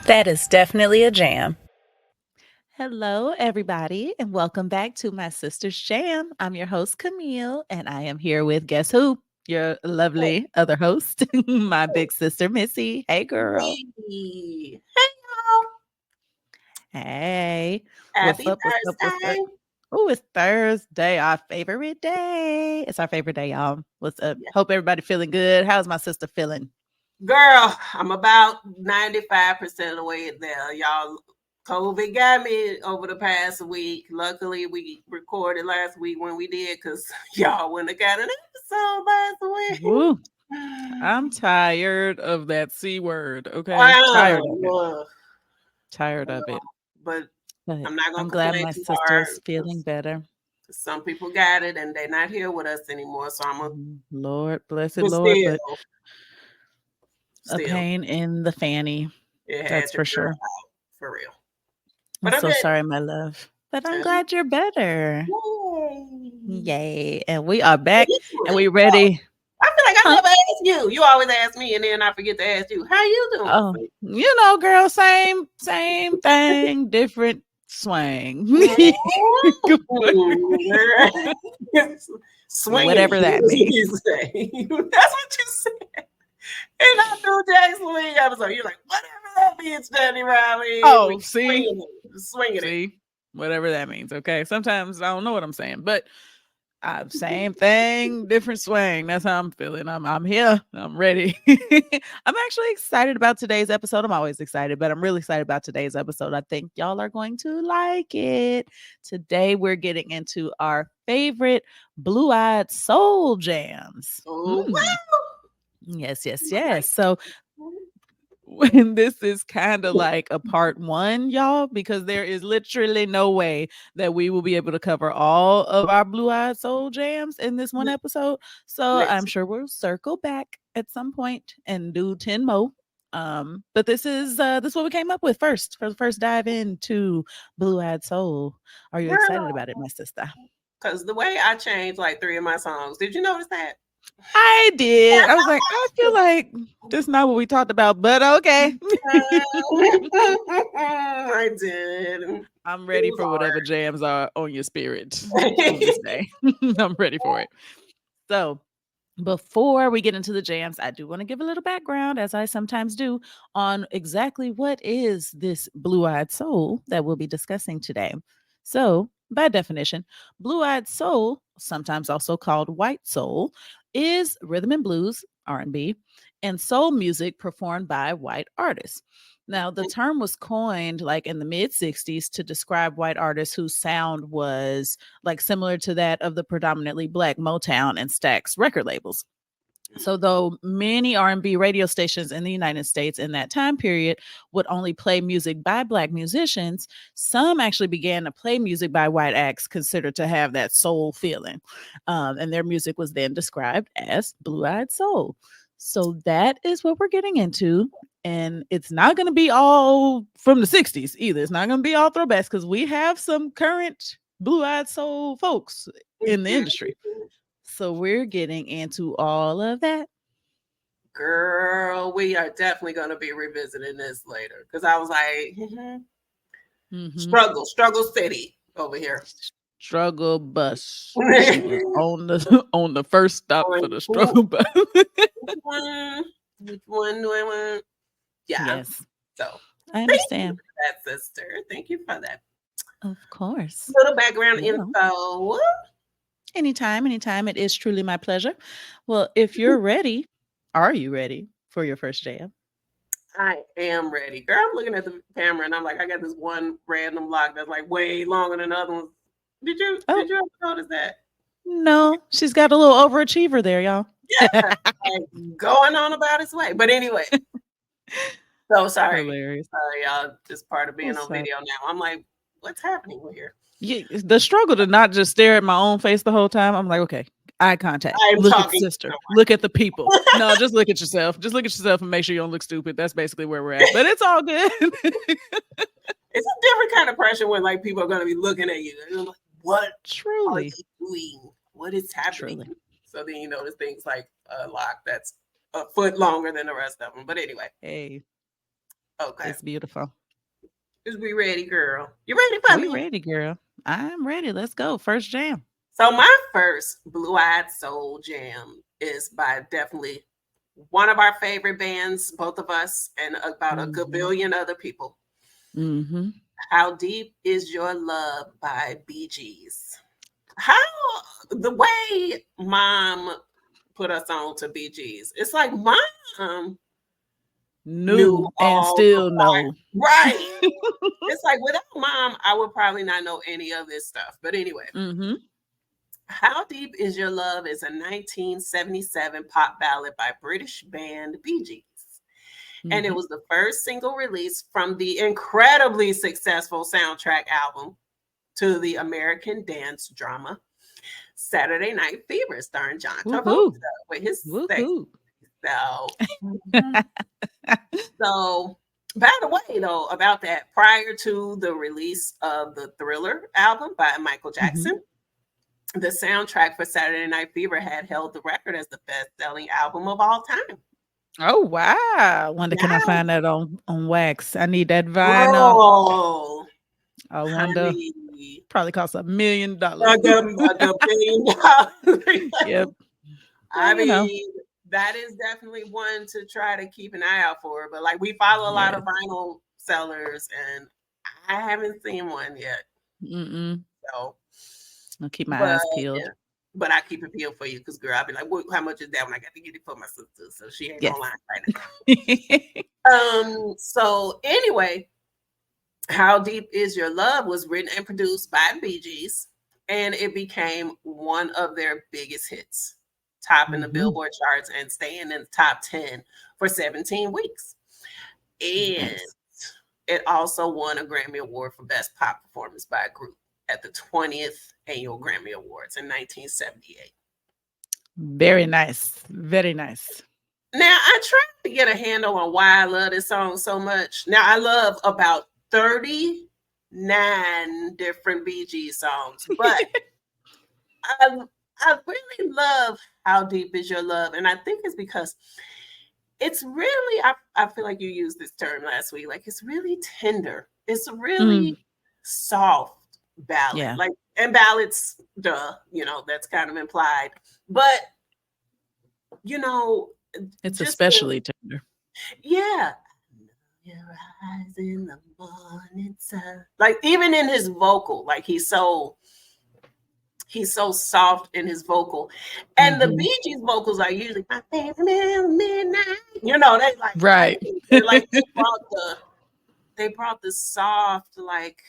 That is definitely a jam. Hello, everybody, and welcome back to my sister's jam. I'm your host, Camille, and I am here with guess who? Your lovely other host, my big sister, Missy. Hey, girl. Hey, y'all. Hey, what's Happy up? What's up? What's up? Thursday. Oh, it's Thursday, our favorite day. It's our favorite day, y'all. What's up? Yeah. Hope everybody feeling good. How's my sister feeling? Girl, I'm about 95% of the way there. Y'all, COVID got me over the past week. Luckily, we recorded last week when we did because y'all wouldn't have got an episode last week. Woo, I'm tired of that C word, okay? Tired of it. Wow. Tired of it. But But I'm not going I'm to glad complain my too sister is hard feeling because better. some people got it and they're not here with us anymore. So I'm going to, Lord, blessed but Lord, but a still, pain in the fanny. it had That's to for be sure. out for real. I'm But I'm so good. sorry, my love. But I'm Yeah. glad you're better. Yay. Yay. And we are How back you and doing? we Oh, ready. I feel like I Huh? never asked you. You always ask me, and then I forget to ask you. How you doing? Oh, girl, same thing, different swang. Good morning. Swinging Whatever that is what means. you say. That's what you said. And I do Jack Swing episode. You're like, whatever that means, Danny Riley. Oh, We see? swinging it. See? Whatever that means. Okay. Sometimes I don't know what I'm saying, but same thing, different swing. That's how I'm feeling. I'm here. I'm ready. I'm actually excited about today's episode. I'm always excited, but I'm really excited about today's episode. I think y'all are going to like it. Today we're getting into our favorite blue-eyed soul jams. Oh, wow. Yes. So when this is kind of like a part one, y'all, because there is literally no way that we will be able to cover all of our Blue Eyed Soul jams in this one episode. So I'm Listen, sure we'll circle back at some point and do 10 more. But this is what we came up with first for the first dive into Blue Eyed Soul. Are you excited about it, my sister? because the way I changed like 3 of my songs, did you notice that? I did. I was like, I feel like this is not what we talked about, but okay. I did. I'm It ready was for whatever jams are on your spirit on this day. I'm ready for it. So, before we get into the jams, I do want to give a little background, as I sometimes do, on exactly what is this blue eyed soul that we'll be discussing today. So, by definition, blue eyed soul, sometimes also called white soul, is rhythm and blues, R&B, and soul music performed by white artists. Now, the term was coined like in the mid 60s to describe white artists whose sound was like similar to that of the predominantly black Motown and Stax record labels. So though many R&B radio stations in the United States in that time period would only play music by black musicians, some actually began to play music by white acts considered to have that soul feeling. And their music was then described as blue-eyed soul. So that is what we're getting into. And it's not going to be all from the 60s either. It's not going to be all throwbacks because we have some current blue-eyed soul folks in the industry. So we're getting into all of that. Girl, we are definitely going to be revisiting this later because I was like, struggle city over here. Struggle bus. She was on the on the first stop for the struggle bus. Which one do I want? Yeah. Yes. So I understand. that, sister. Thank you for that. Of course. Little background info. Anytime. It is truly my pleasure. Well, if you're ready, are you ready for your first jam? I am ready. Girl, I'm looking at the camera and I'm like, I got this one random lock that's like way longer than the other ones. Did you ever notice that? No, she's got a little overachiever there, y'all. Yeah, like going on about its way. But anyway, so sorry. Hilarious. Sorry, y'all. Just part of being on video now. I'm like, what's happening here? Yeah, the struggle to not just stare at my own face the whole time. I'm like, okay, eye contact. Look at sister. Look at the people. No, just look at yourself. Just look at yourself and make sure you don't look stupid. That's basically where we're at. But it's all good. It's a different kind of pressure when like people are going to be looking at you. And like, what truly are you doing? What is happening? Truly. So then you notice things like a lock that's a foot longer than the rest of them. But anyway. Hey. Okay. It's beautiful. Is we ready, girl? You ready for We me? ready, girl. I'm ready. Let's go. First jam. So my first Blue-Eyed Soul jam is by definitely one of our favorite bands, both of us, and about a good billion other people. Mm-hmm. How Deep Is Your Love by Bee Gees. How the way mom put us on to Bee Gees, it's like mom knew And all still the no. right. It's like without mom, I would probably not know any of this stuff. But anyway, Mm-hmm. How Deep Is Your Love is a 1977 pop ballad by British band Bee Gees. And it was the first single release from the incredibly successful soundtrack album to the American dance drama Saturday Night Fever, starring John Travolta with his sex. So, by the way, though, about that, prior to the release of the Thriller album by Michael Jackson, the soundtrack for Saturday Night Fever had held the record as the best-selling album of all time. Oh wow! Wonder can I find that on wax? I need that vinyl. Oh, I wonder. honey. Probably costs $1 million. $1 billion. Yep. I mean, that is definitely one to try to keep an eye out for. But like, we follow a lot of vinyl sellers, and I haven't seen one yet. So I'll keep my eyes peeled. Yeah. But I keep it peeled for you because, girl, I'll be like, how much is that when I got to get it for my sister? So she ain't online right now. So anyway, How Deep Is Your Love was written and produced by Bee Gees, and it became one of their biggest hits, topping the Billboard charts and staying in the top 10 for 17 weeks. And it also won a Grammy Award for Best Pop Performance by a Group at the 20th Annual Grammy Awards in 1978. Very nice. Very nice. Now, I tried to get a handle on why I love this song so much. Now, I love about 39 different Bee Gees songs, but I really love How Deep Is Your Love, and I think it's because it's really, I feel like you used this term last week, like it's really tender. It's really soft ballad, like, and ballads, that's kind of implied, but it's especially tender. Yeah. Your eyes in the morning sun. Like even in his vocal, like he's so soft in his vocal, and the Bee Gees vocals are usually my favorite midnight. They like right. They're like they brought the soft, like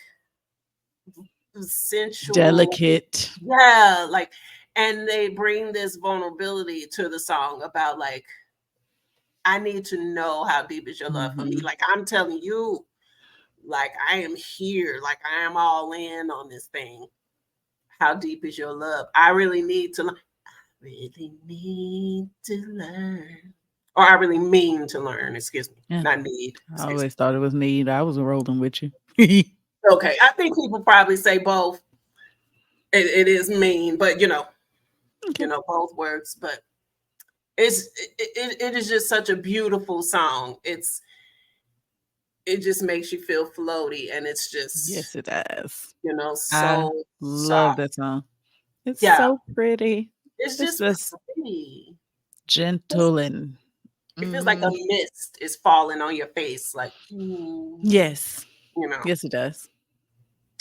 sensual, delicate. Yeah, like, and they bring this vulnerability to the song about like, I need to know how deep is your love for me. Like I'm telling you, like I am here, like I am all in on this thing. How deep is your love? I really need to learn. I really need to learn. Or I really mean to learn, excuse me. Not need. I always thought it was need. I was rolling with you. Okay. I think people probably say both. It is mean, but both works, but it is just such a beautiful song. It just makes you feel floaty, and it's just, yes, it does. So I love that song. It's so pretty. It's just pretty. Gentle, and it feels like a mist is falling on your face, like yes, yes, it does.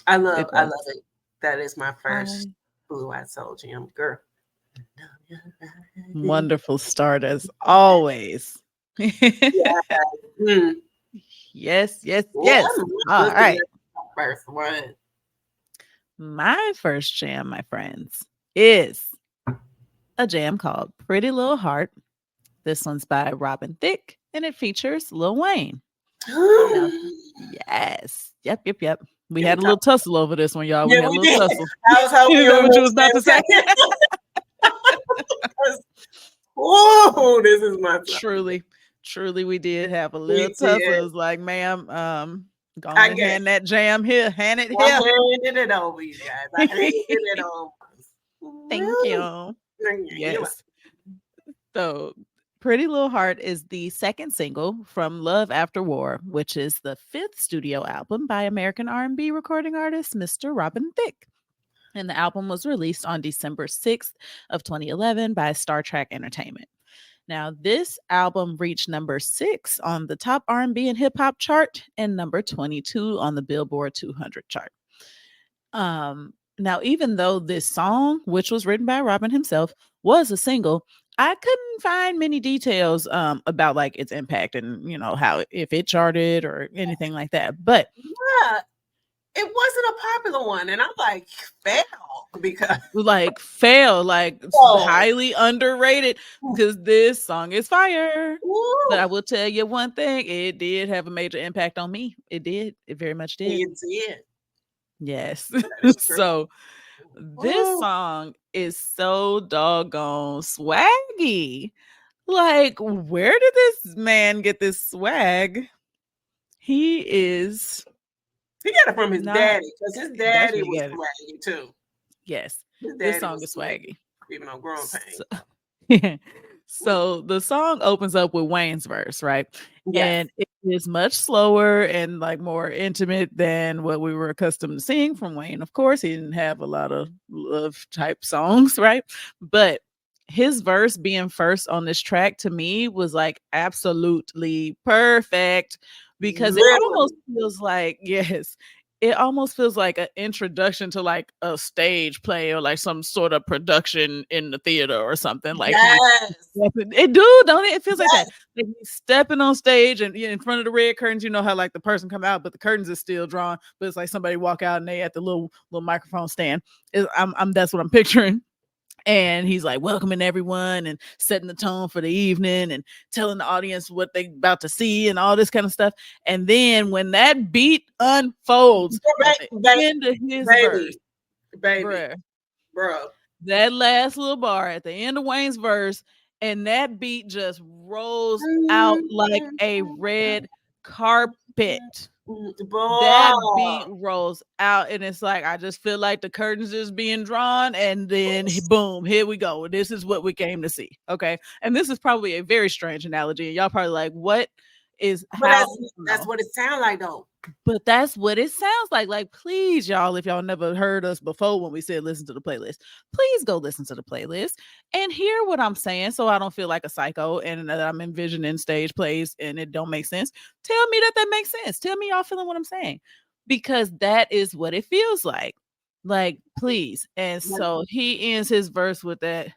I love it. That is my first Blue-Eyed Soul jam, girl. Wonderful start as always. Yes. All right. First one. My first jam, my friends, is a jam called Pretty Little Heart. This one's by Robin Thicke, and it features Lil Wayne. Yes. Yep. We had a little tussle over this one, y'all. We had a little tussle. I was hoping what you was about to say. Oh, this is my song. Truly, we did have a little tussle. It was like, ma'am, go on and hand that jam here. Hand it here. I handed it over, you guys. I handed it over. Thank you. Yes. So Pretty Little Heart is the second single from Love After War, which is the fifth studio album by American R&B recording artist Mr. Robin Thicke. And the album was released on December 6th of 2011 by Star Trek Entertainment. Now, this album reached number 6 on the top R&B and hip hop chart and number 22 on the Billboard 200 chart. Now, even though this song, which was written by Robin himself, was a single, I couldn't find many details about like its impact and how if it charted or anything like that. But yeah, it wasn't a popular one, and I'm like, fail, like highly underrated because this song is fire. Ooh. But I will tell you one thing: it did have a major impact on me. It did. It very much did. It did. Yes. So this song is so doggone swaggy. Like, where did this man get this swag? He got it from his daddy, because his daddy was swaggy too. Yes, this song is swaggy. Even on Growing Pains. So the song opens up with Wayne's verse, right? Yes. And it is much slower and like more intimate than what we were accustomed to seeing from Wayne. Of course, he didn't have a lot of love type songs, right? But his verse being first on this track to me was like absolutely perfect, because it almost feels like, it almost feels like an introduction to like a stage play or like some sort of production in the theater or something. Like, it do, don't it? It feels like that. Like he's stepping on stage and in front of the red curtains, you know how like the person come out, but the curtains is still drawn, but it's like somebody walk out and they at the little microphone stand. That's what I'm picturing. And he's like welcoming everyone and setting the tone for the evening and telling the audience what they about to see and all this kind of stuff. And then when that beat unfolds at the end of his verse, bro, that last little bar at the end of Wayne's verse, and that beat just rolls out like a red carpet. That beat rolls out, and it's like I just feel like the curtains is being drawn, and then boom, here we go. This is what we came to see. Okay, and this is probably a very strange analogy, and y'all probably like, what is how? That's what it sounds like, though. But that's what it sounds like. Like, please, y'all, if y'all never heard us before when we said listen to the playlist, please go listen to the playlist and hear what I'm saying, so I don't feel like a psycho and that I'm envisioning stage plays and it don't make sense. Tell me that makes sense. Tell me y'all feeling what I'm saying, because that is what it feels like. Like, please. And so he ends his verse with that.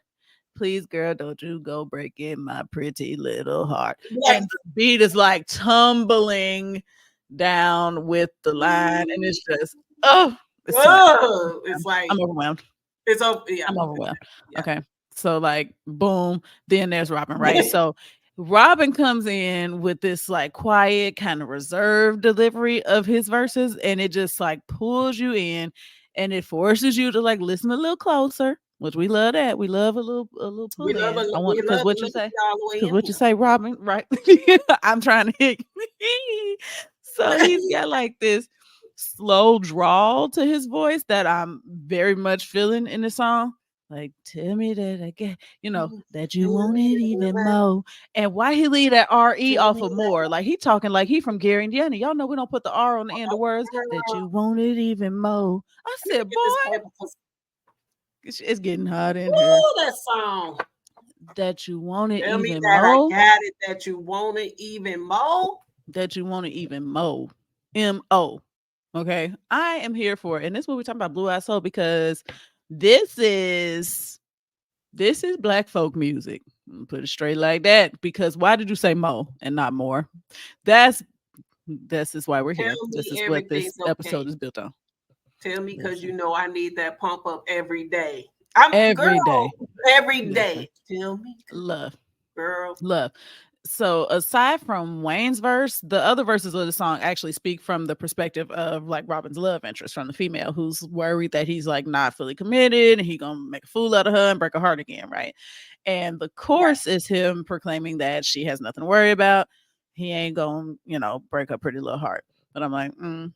Please, girl, don't you go breaking my pretty little heart. And the beat is like tumbling down with the line, and it's just it's like I'm overwhelmed. I'm overwhelmed. Yeah. Okay, so like boom, then there's Robin, right? So Robin comes in with this like quiet, kind of reserved delivery of his verses, and it just like pulls you in, and it forces you to like listen a little closer. Which we love that. We love a little pull in. I want, because what you say? Because what you say, Robin, right? I'm trying to hit. So he's got like this slow drawl to his voice that I'm very much feeling in the song. Like, tell me that I get, that you want it even more. And why he leave that R-E off of more? Like he talking like he from Gary, Indiana. Y'all know we don't put the R on the end of words. That you want it even more. I said, boy, it's getting hot in here. That song. That you want it Tell even me that more. I got it. That you want it even more. That you want it even more. M-O. Okay. I am here for it. And this is what we're talking about, Blue Eyed Soul, because this is Black folk music. Put it straight like that. Because why did you say mo and not more? This is why we're here. This is what this episode is built on. Tell me, because I need that pump up every day. Every day. Tell me. Love. Girl. Love. So aside from Wayne's verse, the other verses of the song actually speak from the perspective of like Robin's love interest, from the female who's worried that he's like not fully committed and he gonna make a fool out of her and break her heart again, right? And the chorus is him proclaiming that she has nothing to worry about. He ain't gonna, break her pretty little heart. But I'm like, I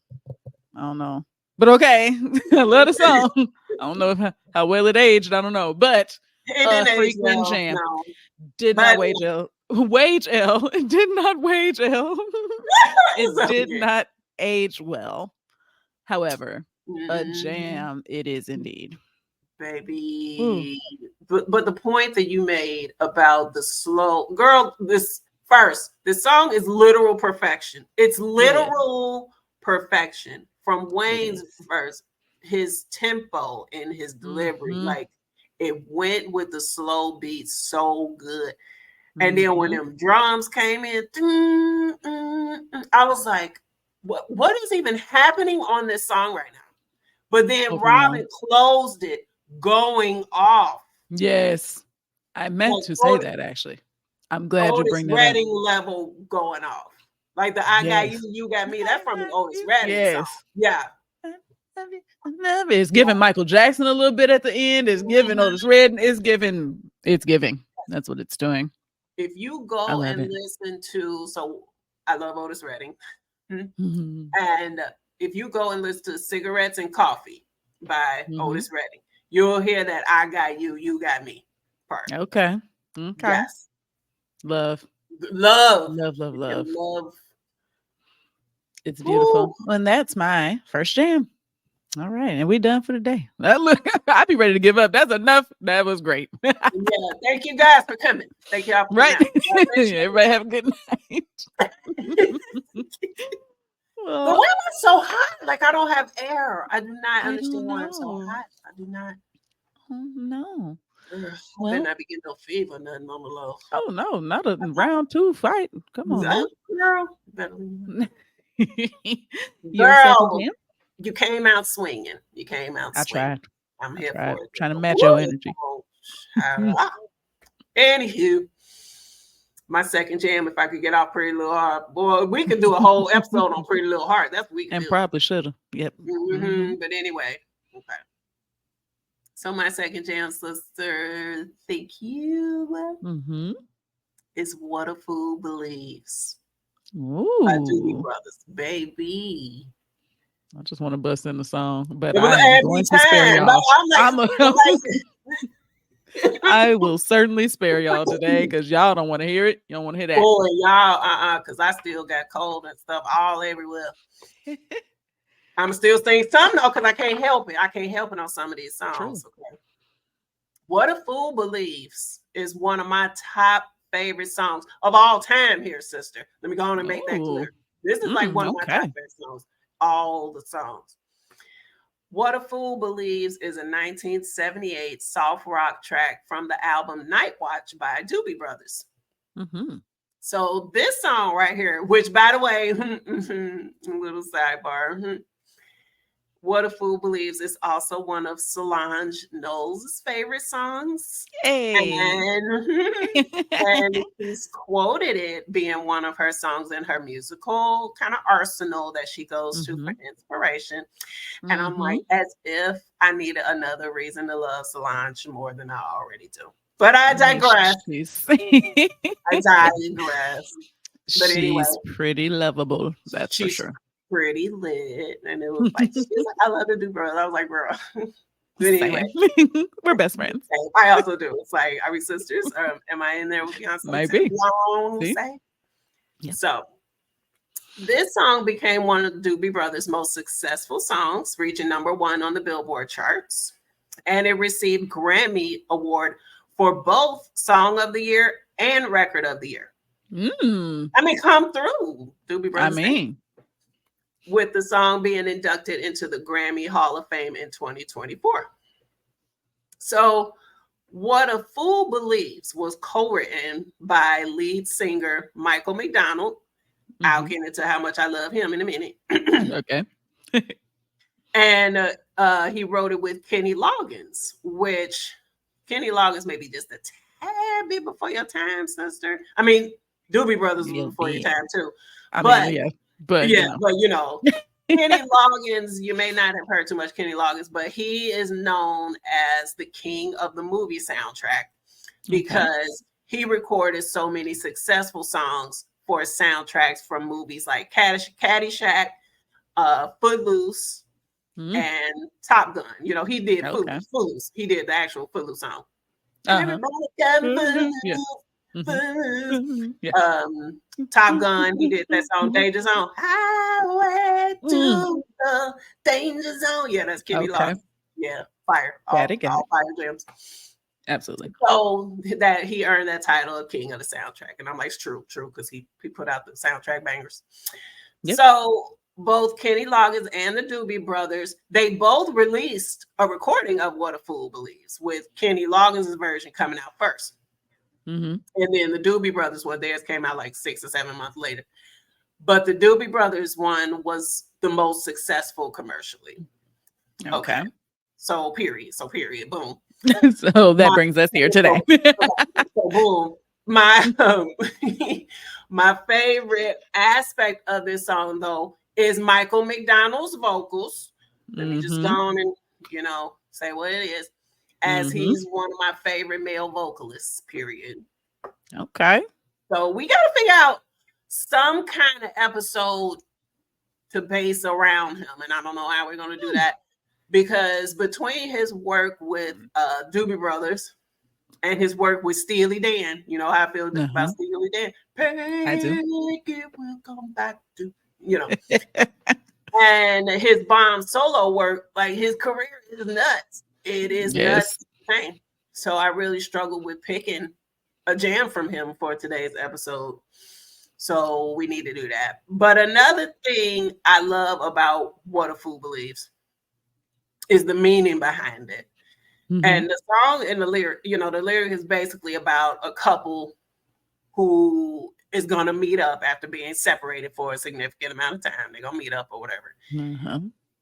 don't know. But okay, I love the song. I don't know how well it aged. I don't know, but it didn't frequent age well, jam. No. Did not age well. Wage L. It did not wage L. It So, did yeah. not age well. However, a Mhm. jam it is indeed. Baby. But the point that you made about the slow girl, this song is literal perfection. It's literal perfection from Wayne's verse, his tempo and his delivery. Like it went with the slow beat so good. And then when them drums came in, I was like, what is even happening on this song right now? But then Robin closed it going off. Yes. I meant to say that actually. I'm glad you bring that up. Redding level going off. Like the I got you, you got me. That's from the Oates Redding song. Yeah. It's giving Michael Jackson a little bit at the end. It's giving Otis Redding. It's giving. That's what it's doing. If you go and listen to, so I love Otis Redding. And if you go and listen to Cigarettes and Coffee by Otis Redding, you'll hear that I got you, you got me part. Okay. Yes. Love. It's beautiful. Ooh. And that's my first jam. All right. And we're done for the day. I'd be ready to give up. That's enough. That was great. Yeah. Thank you guys for coming. Thank y'all for coming. Everybody have a good night. The weather's so hot. Like I don't have air. I do not understand why I'm so hot. I do not. Oh, no. I better not be getting no fever, nothing on the low. Oh no, not a round 2 fight. Come on, girl. Girl, you came out swinging. You came out. I tried. I'm here for it. Trying to match your energy. Anywho, my second jam. If I could get off Pretty Little Heart, boy, we could do a whole episode on Pretty Little Heart. That's what we can do. Probably should have. Yep. But anyway, okay. So my second jam, sister, Thicke, is What a Fool Believes. Ooh. By Doobie Brothers, baby. I just want to bust in the song, but I'm going to spare y'all. I will certainly spare y'all today because y'all don't want to hear it. You don't want to hear that. Boy, y'all, because I still got cold and stuff all everywhere. I'm still saying something though, because I can't help it. I can't help it on some of these songs. Okay. What a Fool Believes is one of my top favorite songs of all time here, sister. Let me go on and make that clear. This is like one of my top favorite songs. All the songs. What a Fool Believes is a 1978 soft rock track from the album Night Watch by Doobie Brothers. So this song right here, which by the way, little sidebar, What a Fool Believes is also one of Solange Knowles' favorite songs. And she's quoted it being one of her songs in her musical kind of arsenal that she goes to for inspiration. And I'm like, as if I needed another reason to love Solange more than I already do. But I digress. I digress. But anyway, she's pretty lovable. That's for sure. Pretty lit, and it was like, she's like, I love to do, bro. I was like, bro. But anyway, we're best friends. I also do. It's like, are we sisters? Am I in there with Beyonce? Maybe. Yeah. So this song became one of the Doobie Brothers' most successful songs, reaching #1 on the Billboard charts, and it received Grammy Award for both Song of the Year and Record of the Year. I mean, come through, Doobie Brothers. With the song being inducted into the Grammy Hall of Fame in 2024. So What a Fool Believes was co-written by lead singer Michael McDonald. I'll get into how much I love him in a minute. Okay. And he wrote it with Kenny Loggins, which Kenny Loggins may be just a tad bit before your time, sister. I mean, Doobie Brothers was before your time too. But you know, Kenny Loggins, you may not have heard too much Kenny Loggins, but he is known as the king of the movie soundtrack because he recorded so many successful songs for soundtracks from movies like Caddyshack, Footloose, and Top Gun. You know, he did Footloose. He did the actual Footloose song. Everybody got Footloose. Yeah. Top Gun, he did that song Danger Zone. Highway to the Danger Zone. Yeah, that's Kenny Loggins. Yeah, fire. All fire gems. Absolutely. So that he earned that title of King of the Soundtrack. And I'm like, it's true, because he put out the soundtrack bangers. Yep. So both Kenny Loggins and the Doobie Brothers, they both released a recording of What a Fool Believes, with Kenny Loggins' version coming out first. And then the Doobie Brothers one, theirs came out like 6 or 7 months later. But the Doobie Brothers one was the most successful commercially. Okay. So period. Boom. So that brings us here today. So boom. My favorite aspect of this song, though, is Michael McDonald's vocals. Let me just go on and, say what it is, as he's one of my favorite male vocalists, period. Okay. So we got to figure out some kind of episode to base around him. And I don't know how we're going to do that, because between his work with Doobie Brothers and his work with Steely Dan, you know how I feel about Steely Dan. I do. It will come back to, and his bomb solo work, like his career is nuts. It is nuts. So I really struggled with picking a jam from him for today's episode. So we need to do that. But another thing I love about What a Fool Believes is the meaning behind it. And the song and the lyric, the lyric is basically about a couple who is going to meet up after being separated for a significant amount of time. They're going to meet up or whatever.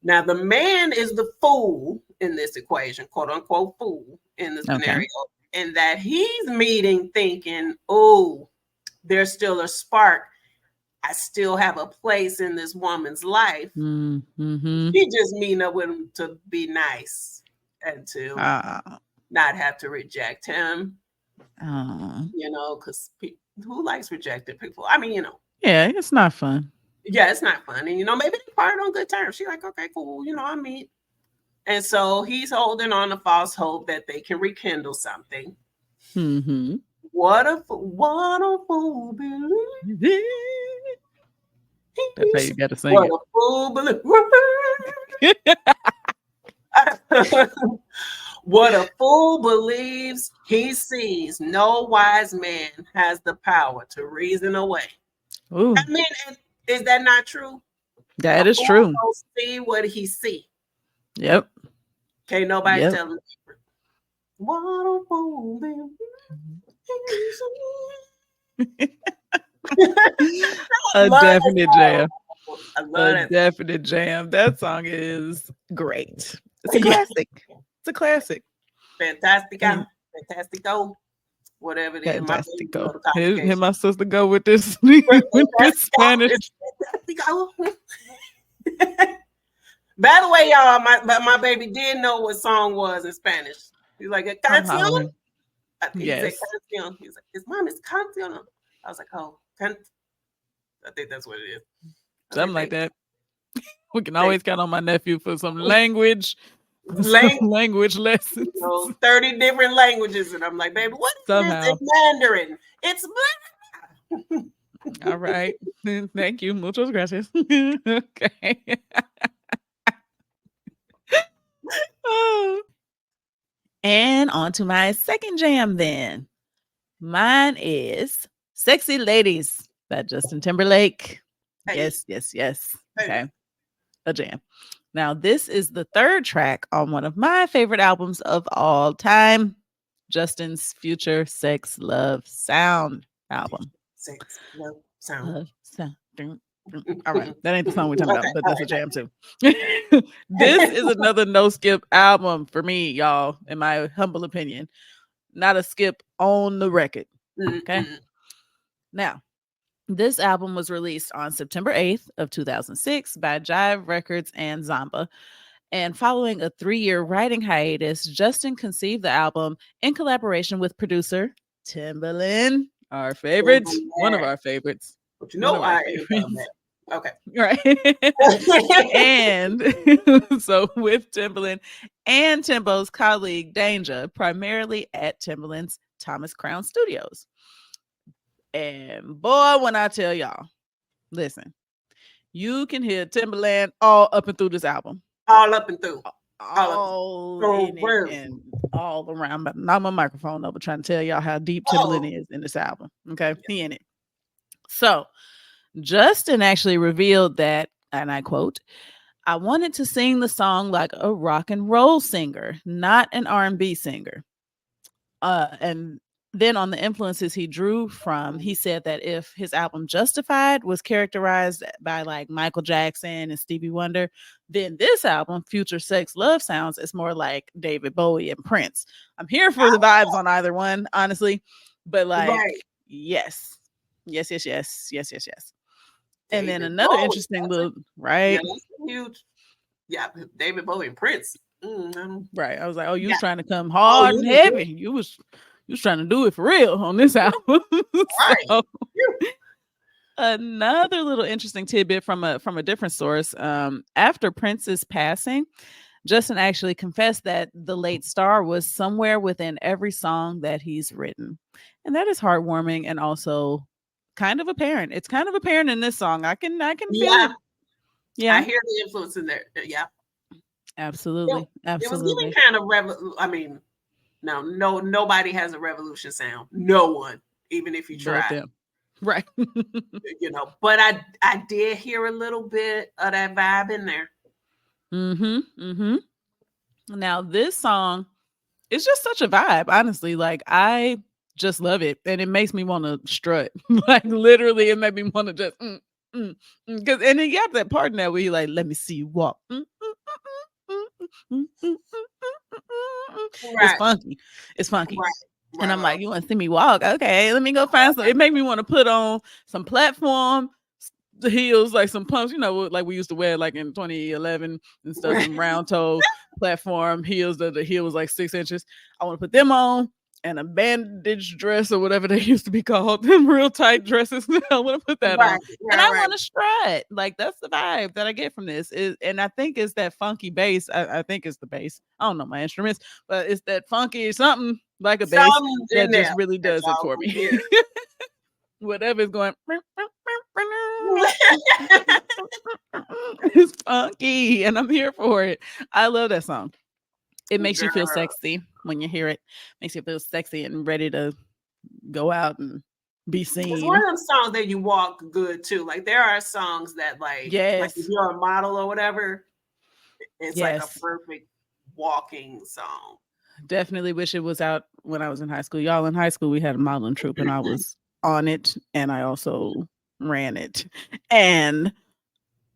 Now, the man is the fool in this equation, quote unquote fool in this scenario, in that he's meeting thinking, oh, there's still a spark. I still have a place in this woman's life. He just meeting up with him to be nice and to not have to reject him. Because who likes rejected people? I mean, yeah, it's not fun. Yeah, it's not fun. And, maybe they parted on good terms. She's like, okay, cool. I mean. And so he's holding on to false hope that they can rekindle something. What a fool believes. That's how you got to sing what a fool believes. What a fool believes he sees. No wise man has the power to reason away. Ooh. I mean, is that not true? That is true. See what he see. Yep. Can't nobody tell him. What a fool A definite jam. I love it. Definite jam. That song is great. It's a classic. It's a classic. Fantastico. Fantastico. Whatever it is. Fantastico. Him my sister go with this, with this Spanish. By the way, y'all, my baby did know what song was in Spanish. He's like, a canción? Yes. He was like, his mom is canción. I was like, oh, I think that's what it is. Something like that. We can always count on my nephew for some language lessons. 30 different languages. And I'm like, baby, what is this? It's Mandarin. It's all right. Thank you. Muchas gracias. Okay. And on to my second jam then. Mine is Sexy Ladies by Justin Timberlake. Hey. Yes. Okay. A jam. Now, this is the third track on one of my favorite albums of all time, Justin's Future Sex Love Sound album. Sex Love Sound. All right. That ain't the song we're talking about, but that's a jam too. This is another no skip album for me, y'all, in my humble opinion. Not a skip on the record. Okay. Now, this album was released on September 8th of 2006 by Jive Records and Zomba. And following a 3-year writing hiatus, Justin conceived the album in collaboration with producer Timberlake, our favorites, one of our favorites. But okay. Right. And so with Timberlake and Timbo's colleague Danger, primarily at Timberlake's Thomas Crown Studios. And boy, when I tell y'all, listen, you can hear Timberland all up and through this album. All up and through. All in it and all around. But not my microphone over trying to tell y'all how deep Timberland is in this album. Okay, he in it. So Justin actually revealed that, and I quote, "I wanted to sing the song like a rock and roll singer, not an R&B singer." And then on the influences he drew from, he said that if his album Justified was characterized by like Michael Jackson and Stevie Wonder, then this album, Future Sex Love Sounds, is more like David Bowie and Prince. I'm here for the vibes on either one, honestly. But like, yes. And then another interesting little, right? Yeah, that's huge. Yeah, David Bowie and Prince. Right. I was like, oh, you was trying to come hard and heavy. You was trying to do it for real on this album. So, another little interesting tidbit from a different source. After Prince's passing, Justin actually confessed that the late star was somewhere within every song that he's written. And that is heartwarming and also kind of apparent. It's kind of apparent in this song. I can feel it. Yeah. I hear the influence in there. Yeah. Absolutely. It was giving kind of nobody has a revolution sound. No one, even if you try. Right. But I did hear a little bit of that vibe in there. Now this song is just such a vibe, honestly. Like I just love it. And it makes me want to strut. Like literally it made me want to just because and then you have that part in there where you like, let me see you walk. It's funky. Right. And I'm like, you want to see me walk? Okay, let me go find some. It made me want to put on some platform heels, like some pumps, like we used to wear like in 2011 and stuff, some round toe platform heels. The heel was like 6 inches. I want to put them on and a bandage dress or whatever they used to be called, them real tight dresses. I want to put that on. And I want to strut. Like that's the vibe that I get from this. And I think it's that funky bass. I think it's the bass. I don't know my instruments, but it's that funky something like a bass that just really does it for me. Whatever's going. It's funky and I'm here for it. I love that song. It makes you feel sexy when you hear it. Makes you feel sexy and ready to go out and be seen. It's one of them songs that you walk good too. Like there are songs that like if you're a model or whatever, it's like a perfect walking song. Definitely wish it was out when I was in high school. Y'all, in high school we had a modeling troupe and I was on it and I also ran it. And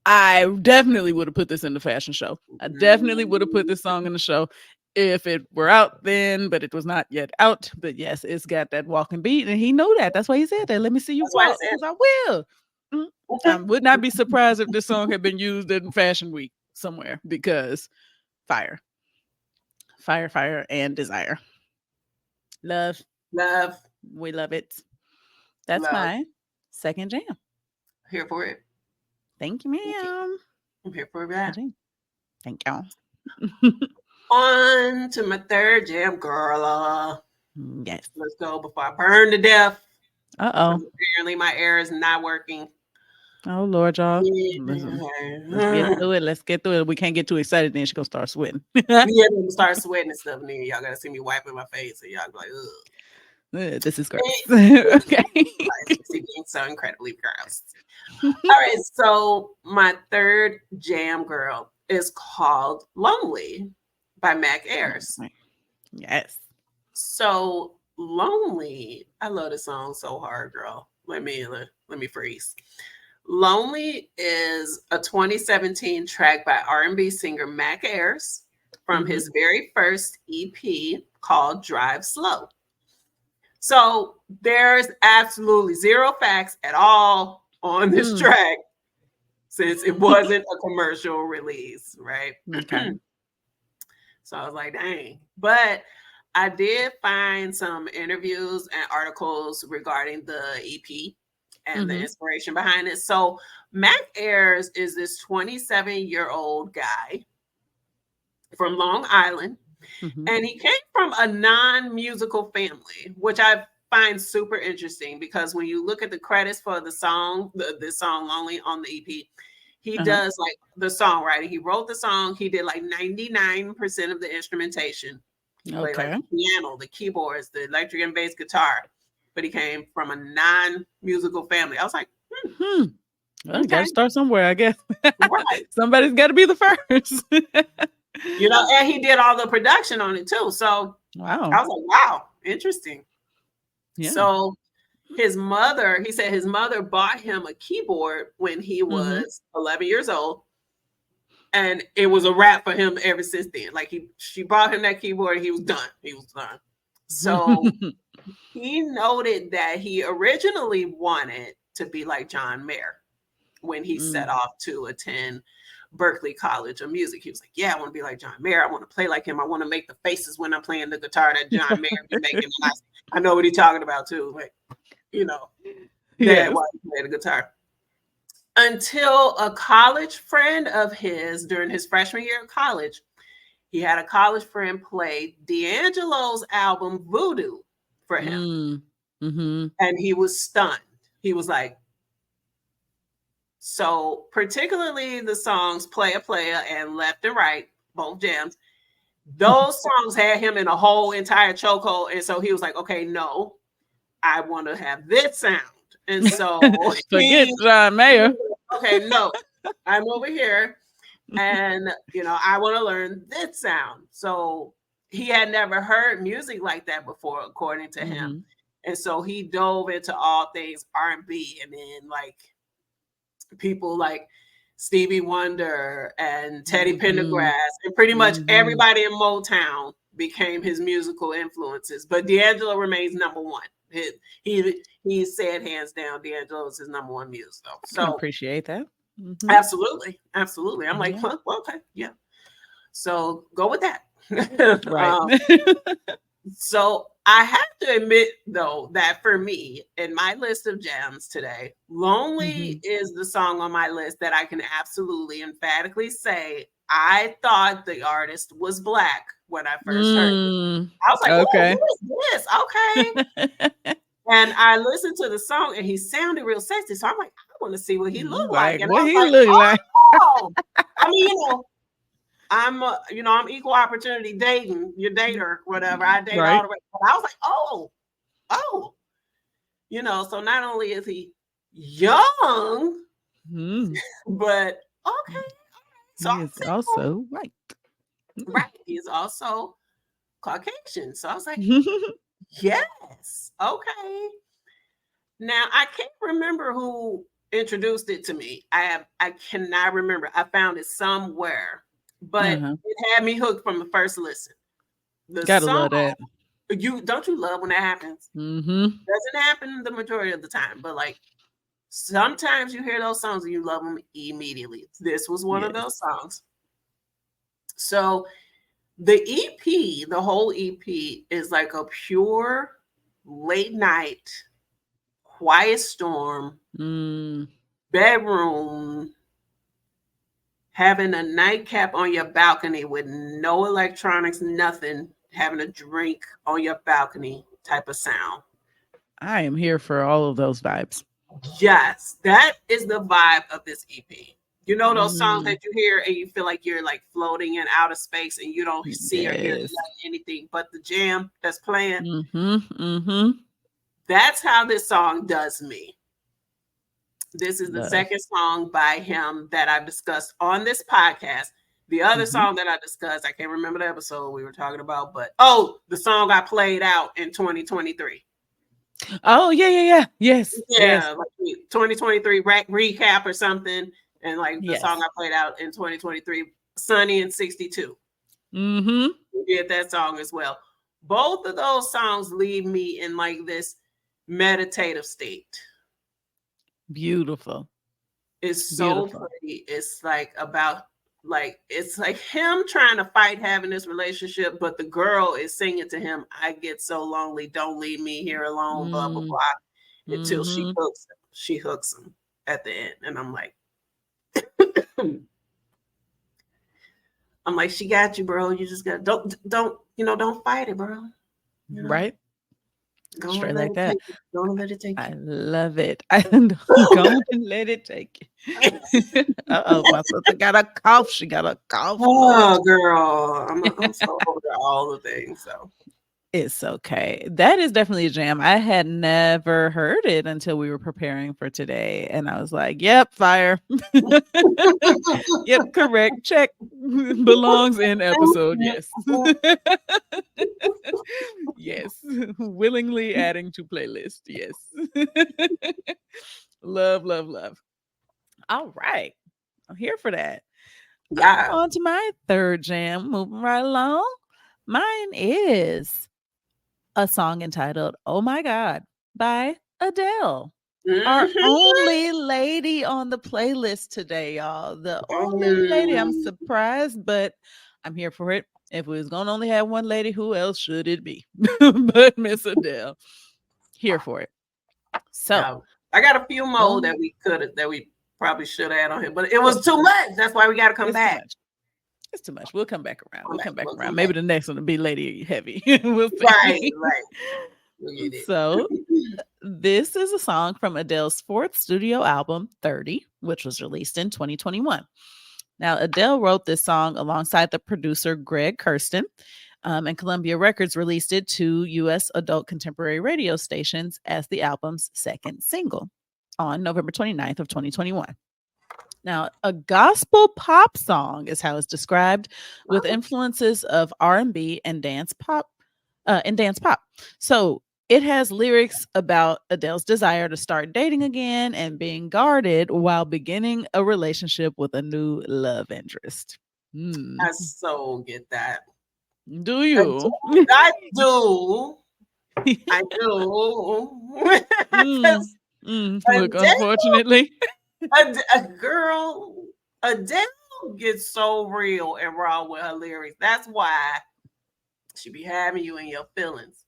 I definitely would have put this in the fashion show. I definitely would have put this song in the show if it were out then, but it was not yet out. But yes, it's got that walking beat, and he know that. That's why he said that. Let me see you walk, because I will. I would not be surprised if this song had been used in Fashion Week somewhere, because fire, and desire. Love. We love it. That's my second jam. Here for it. Thank you, ma'am. I'm here for that. Thank y'all. On to my third jam, girl. Yes. Let's go before I burn to death. Apparently my air is not working. Oh, Lord, y'all. Let's get through it. We can't get too excited, then she's going to start sweating. Start sweating and stuff, and then y'all got to see me wiping my face, and y'all be like, ugh. This is gross. Okay. Being so incredibly gross. All right, so my third jam, girl, is called Lonely by Mac Ayres. Yes. So Lonely, I love this song so hard, girl. Let me freeze. Lonely is a 2017 track by R&B singer Mac Ayres from his very first EP called Drive Slow. So there's absolutely zero facts at all on this track, since it wasn't a commercial release, right? Okay. So I was like, dang. But I did find some interviews and articles regarding the EP and the inspiration behind it. So Mac Ayres is this 27-year-old guy from Long Island. And he came from a non-musical family, which I've find super interesting because when you look at the credits for the song, this song only on the EP, he does like the songwriting. He wrote the song. He did like 99% of the instrumentation. He played like the piano, the keyboards, the electric and bass guitar. But he came from a non-musical family. I was like, Well, you got to start somewhere, I guess. Right. Somebody's got to be the first. And he did all the production on it too. So wow. I was like, wow, interesting. Yeah. So his mother, he said his mother bought him a keyboard when he was 11 years old. And it was a wrap for him ever since then. Like she bought him that keyboard and he was done. So he noted that he originally wanted to be like John Mayer when he set off to attend Berklee College of Music. He was like, yeah, I want to be like John Mayer. I want to play like him. I want to make the faces when I'm playing the guitar that John Mayer be making. I know what he's talking about too. Like, that's why he played the guitar. Until a college friend of his during his freshman year of college, he had a college friend play D'Angelo's album Voodoo for him. And he was stunned. He was like, so particularly the songs Playa Playa and Left and Right, both jams, those songs had him in a whole entire chokehold. And so he was like, okay, no, I want to have this sound. And so forget John Mayer. Okay, no, I'm over here and, I want to learn this sound. So he had never heard music like that before, according to him. And so he dove into all things R&B and then like people like Stevie Wonder and Teddy Pendergrass and pretty much everybody in Motown became his musical influences. But D'Angelo remains number one. He said hands down, D'Angelo is his number one muse though. So I appreciate that. Absolutely. I'm like, well, okay, yeah. So go with that. Right. So I have to admit though that for me in my list of jams today, Lonely is the song on my list that I can absolutely emphatically say I thought the artist was Black when I first heard it. I was like, okay, who is this? Okay. And I listened to the song and he sounded real sexy. So I'm like, I want to see what he looked like. And what he like, look like. I mean, I'm equal opportunity dating, your dater, whatever. I date all the way. But I was like, oh. So not only is he young, but okay. So he is also white. Right. He is also Caucasian. So I was like, yes. Okay. Now I can't remember who introduced it to me. I cannot remember. I found it somewhere, but it had me hooked from the first listen. Gotta love that. Don't you love when that happens? Doesn't happen the majority of the time, but like sometimes you hear those songs and you love them immediately. This was one of those songs. So the EP, the whole EP is like a pure late night, quiet storm, bedroom, having a nightcap on your balcony with no electronics, nothing, having a drink on your balcony type of sound. I am here for all of those vibes. Yes, that is the vibe of this EP. You know those songs that you hear and you feel like you're like floating in outer space and you don't see or hear anything but the jam that's playing. That's how this song does me. This is the second song by him that I've discussed on this podcast. The other song that I discussed, I can't remember the episode we were talking about, but the song I played out in 2023. Oh, yeah. Yes. Yeah, like 2023 recap or something. And like the song I played out in 2023, Sunny and 62. We did that song as well. Both of those songs leave me in like this meditative state. Beautiful. It's so pretty. It's like about it's like him trying to fight having this relationship, but the girl is singing to him, I get so lonely, don't leave me here alone, blah, blah, blah. Until she hooks him at the end. And I'm like, she got you, bro. You just got don't fight it, bro. Right. Go Straight and let like it that. take you. Don't let it take I you. love it. And go and let it take you. My sister got a cough. She got a cough. Oh, girl, I'm so over all the things. So It's okay. That is definitely a jam. I had never heard it until we were preparing for today. And I was like, yep, fire. Yep, correct. Check. Belongs in episode. Yes. Yes. Willingly adding to playlist. Yes. Love, love, love. All right. I'm here for that. yeah. On to my third jam. Moving right along. Mine is a song entitled Oh My God by Adele. Our only lady on the playlist today, y'all. The only lady. I'm surprised, but I'm here for it. If we was gonna only have one lady, who else should it be? But Miss Adele. Here for it. So Yeah. I got a few more that we probably should add on here, but it was too much. That's why we got to come back. It's too much. We'll come back around. We'll come back We'll around. come Maybe back. the next one will be lady heavy. We'll see. Right. We'll get it. So this is a song from Adele's fourth studio album, 30, which was released in 2021. Now, Adele wrote this song alongside the producer Greg Kurstin, and Columbia Records released it to U.S. adult contemporary radio stations as the album's second single on November 29th of 2021. Now, a gospel pop song is how it's described, with influences of R&B and dance pop. So it has lyrics about Adele's desire to start dating again and being guarded while beginning a relationship with a new love interest. I so get that. Do you? I do. I do. Look, unfortunately. A girl, Adele gets so real and raw with her lyrics. That's why she be having you in your feelings.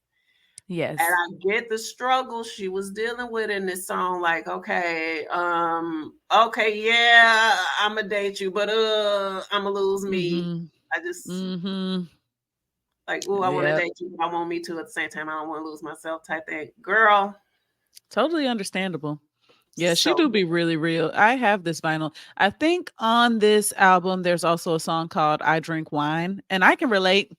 Yes. And I get the struggle she was dealing with in this song. Like, okay, yeah, I'ma date you, but I'ma lose me. I just like, I want to date you, but I want me to at the same time. I don't want to lose myself type thing. Girl. Totally understandable. Yeah, she do be really real. I have this vinyl. I think on this album, there's also a song called I Drink Wine, and I can relate.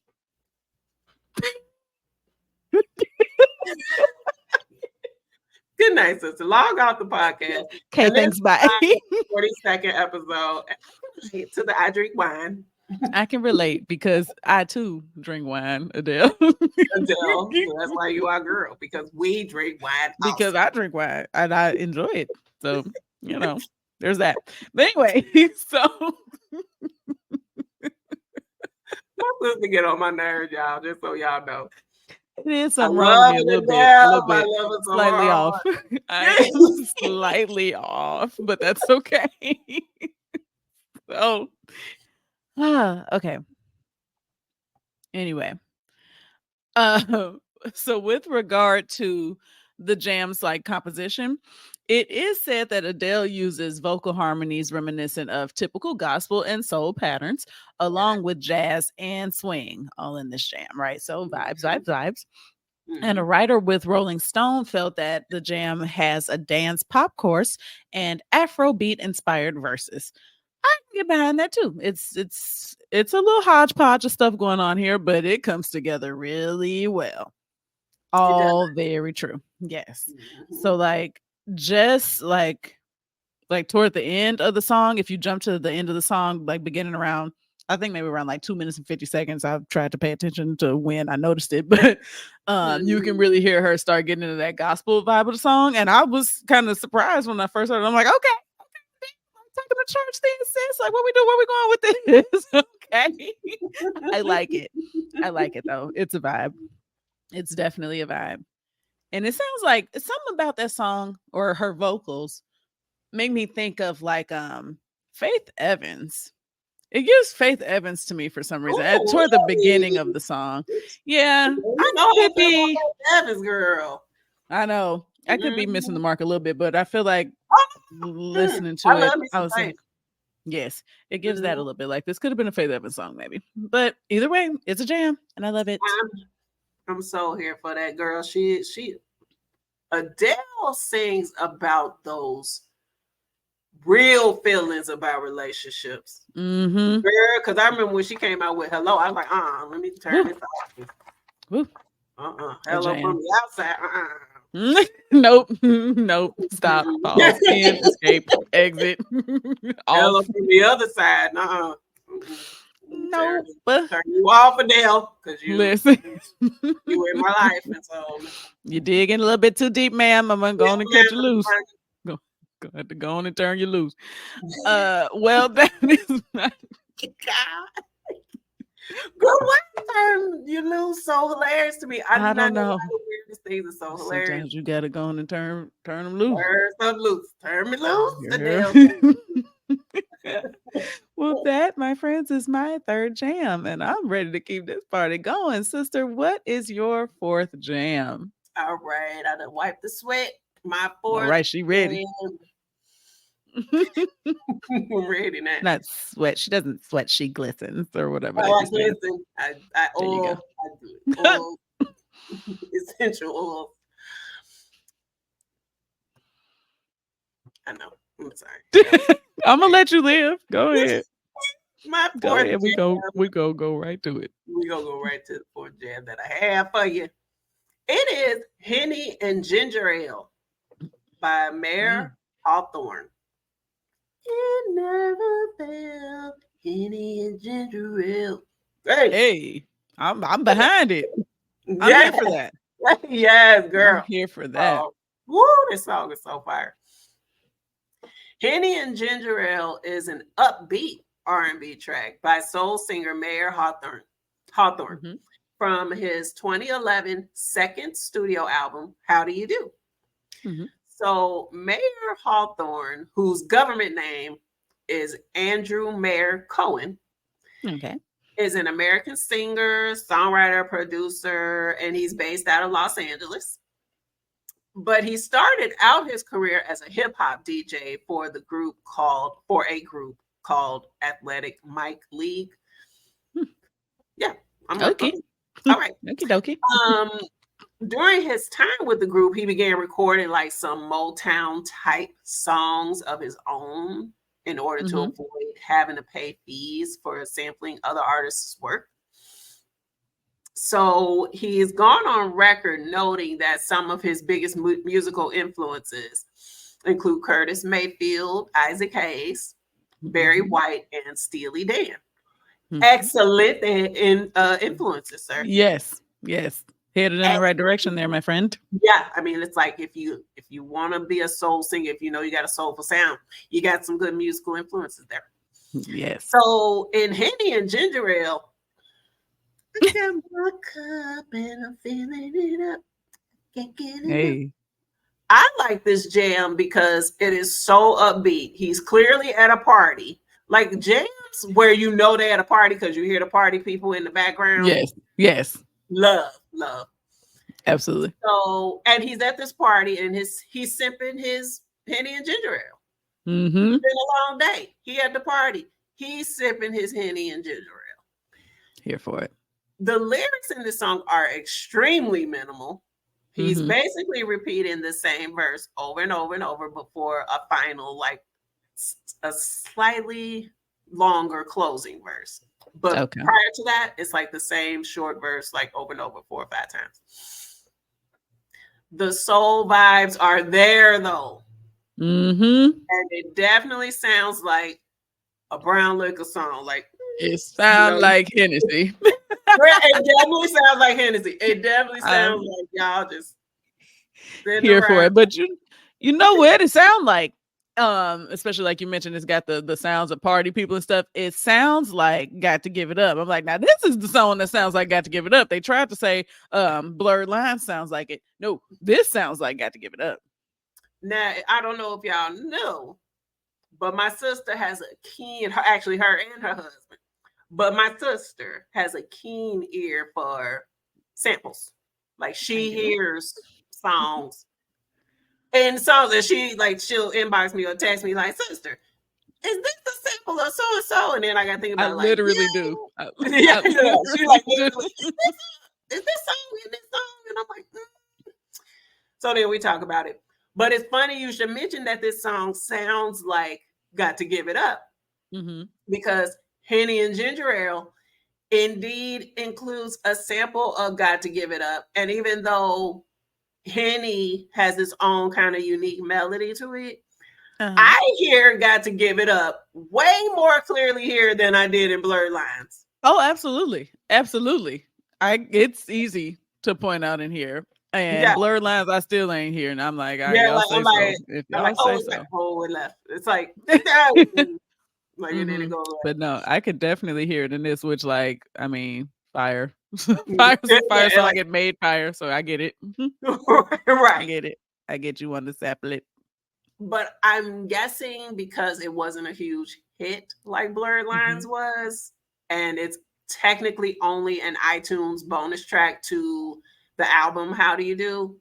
Good night, sister. Log off the podcast. Okay, thanks. Bye. 42nd episode to the I Drink Wine. I can relate because I too drink wine, Adele. Adele. So that's why you are a girl, because we drink wine. Because I drink wine and I enjoy it. So, there's that. But anyway, so my sister get on my nerves, y'all, just so y'all know. It is something wrong with me a little bit. Slightly off. I am slightly off, but that's okay. So, okay. Anyway, so with regard to the jam's like composition, it is said that Adele uses vocal harmonies reminiscent of typical gospel and soul patterns, along with jazz and swing, all in this jam, right? So vibes. And a writer with Rolling Stone felt that the jam has a dance pop chorus and Afrobeat inspired verses. I can get behind that too. It's a little hodgepodge of stuff going on here, but it comes together really well. All very true. Yes. So just like toward the end of the song, if you jump to the end of the song, like beginning around, I think maybe around like 2 minutes and 50 seconds. I've tried to pay attention to when I noticed it, but you can really hear her start getting into that gospel vibe of the song. And I was kind of surprised when I first heard it. I'm like, okay, taking the church thing, sis. Like, what we do? Where we going with this? Okay. I like it though. It's a vibe. It's definitely a vibe. And it sounds like something about that song or her vocals make me think of like Faith Evans. It gives Faith Evans to me for some reason. Toward the beginning of the song. Yeah. I could be Evans, girl. I know. I could be missing the mark a little bit, but I feel like listening to it, I was like, yes, it gives that a little bit. Like this could have been a Faith Evans song, maybe. But either way, it's a jam, and I love it. I'm so here for that girl. She Adele sings about those real feelings about relationships. Mm-hmm. Girl, because I remember when she came out with Hello, I was like, let me turn this off. Woo. Hello from the outside. Nope. Nope. Stop. Pause. End. Escape. Exit. Hello Off. from the other side. Nope. Turn you off, Adele, because Listen. you in my life, and so you digging a little bit too deep, ma'am. I'm gonna go on and cut you loose. Go have to go on and turn you loose. Well, that is not. God. Girl, what turn you lose so hilarious to me? I don't know. The weirdest things are so hilarious. Sometimes you gotta go on and turn them loose. Turn me loose. Well, that, my friends, is my third jam, and I'm ready to keep this party going. Sister, what is your fourth jam? All right, I done wiped the sweat. My fourth. All right, she ready. I'm ready now. Not sweat. She doesn't sweat. She glistens or whatever. Oh, I glisten. I there you go. I do it. Oil. Essential oil. I know. I'm sorry. I'm gonna let you live. Go ahead. My Go ahead. jam. We go right to it. We gonna go right to the fourth jam that I have for you. It is Henny and Ginger Ale by Mayor Hawthorne. It never failed. Henny and Ginger Ale. Hey, I'm behind it. I'm here for that. Yes, girl. I'm here for that. Woo, this song is so fire. Henny and Ginger Ale is an upbeat R&B track by soul singer Mayor Hawthorne from his 2011 second studio album, How Do You Do? Mm-hmm. So Mayor Hawthorne, whose government name is Andrew Mayor Cohen, is an American singer, songwriter, producer, and he's based out of Los Angeles. But he started out his career as a hip hop DJ for a group called Athletic Mic League. Yeah, I'm okay. All right, okie dokie. During his time with the group, he began recording like some Motown type songs of his own in order to avoid having to pay fees for sampling other artists' work. So he's gone on record noting that some of his biggest musical influences include Curtis Mayfield, Isaac Hayes, Barry White, and Steely Dan. Excellent influences, sir. Yes. Headed in the right direction there, my friend. Yeah, I mean, it's like if you want to be a soul singer, if you know you got a soulful sound, you got some good musical influences there. Yes. So in Henny and Ginger Ale, I got my cup and I'm filling it up. Can't get it up. I like this jam because it is so upbeat. He's clearly at a party. Like jams where you know they're at a party because you hear the party people in the background. Yes. Love. Absolutely. So, and he's at this party and he's sipping his Henny and Ginger Ale. Mm-hmm. It's been a long day. He at the party. He's sipping his Henny and Ginger Ale. Here for it. The lyrics in this song are extremely minimal. He's basically repeating the same verse over and over and over before a final, like a slightly longer closing verse. But prior to that, it's like the same short verse, like over and over 4 or 5 times. The soul vibes are there, though. And it definitely sounds like a brown liquor song. Like it sounds like Hennessy. It definitely sounds like Hennessy. It definitely sounds like y'all just here for it. But you know what it sounds like? Especially like you mentioned, it's got the sounds of party people and stuff. It sounds like Got to Give It Up. I'm like, now this is the song that sounds like Got to Give It Up. They tried to say Blurred Lines sounds like it. No, this sounds like Got to Give It Up. Now, I don't know if y'all know, but my sister has a keen, actually her and her husband, but my sister has a keen ear for samples. Like she hears songs. And songs that she'll inbox me or text me like, sister, is this the sample of so-and-so? And then I got to think about I literally do. She like, literally, is this song in this song? And I'm like, So then we talk about it. But it's funny you should mention that this song sounds like Got to Give It Up. Because Henny and Ginger Ale indeed includes a sample of Got to Give It Up. And even though Henny has its own kind of unique melody to it, I hear Got to Give It Up way more clearly here than I did in Blurred Lines. Oh, absolutely. Absolutely. It's easy to point out in here. And Blurred Lines, I still ain't here. And I'm like, all right, y'all say so. If y'all say so. Oh, it left. It's like, like it didn't go away. But no, I could definitely hear it in this, which, like, I mean, fire. Fire sound like it made fire, so I get it. Right. I get it. I get you on the saplet. But I'm guessing because it wasn't a huge hit like Blurred Lines was, and it's technically only an iTunes bonus track to the album How Do You Do,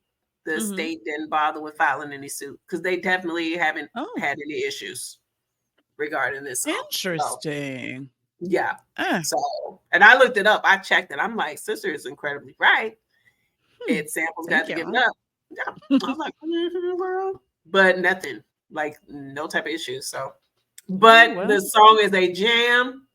the state didn't bother with filing any suit because they definitely haven't had any issues regarding this song. Interesting. So, yeah. So, and I looked it up. I checked it. I'm like, sister is incredibly right. It samples Got to Give It Up. Yeah. I was like, girl. But nothing, like no type of issues. So, but the song is a jam.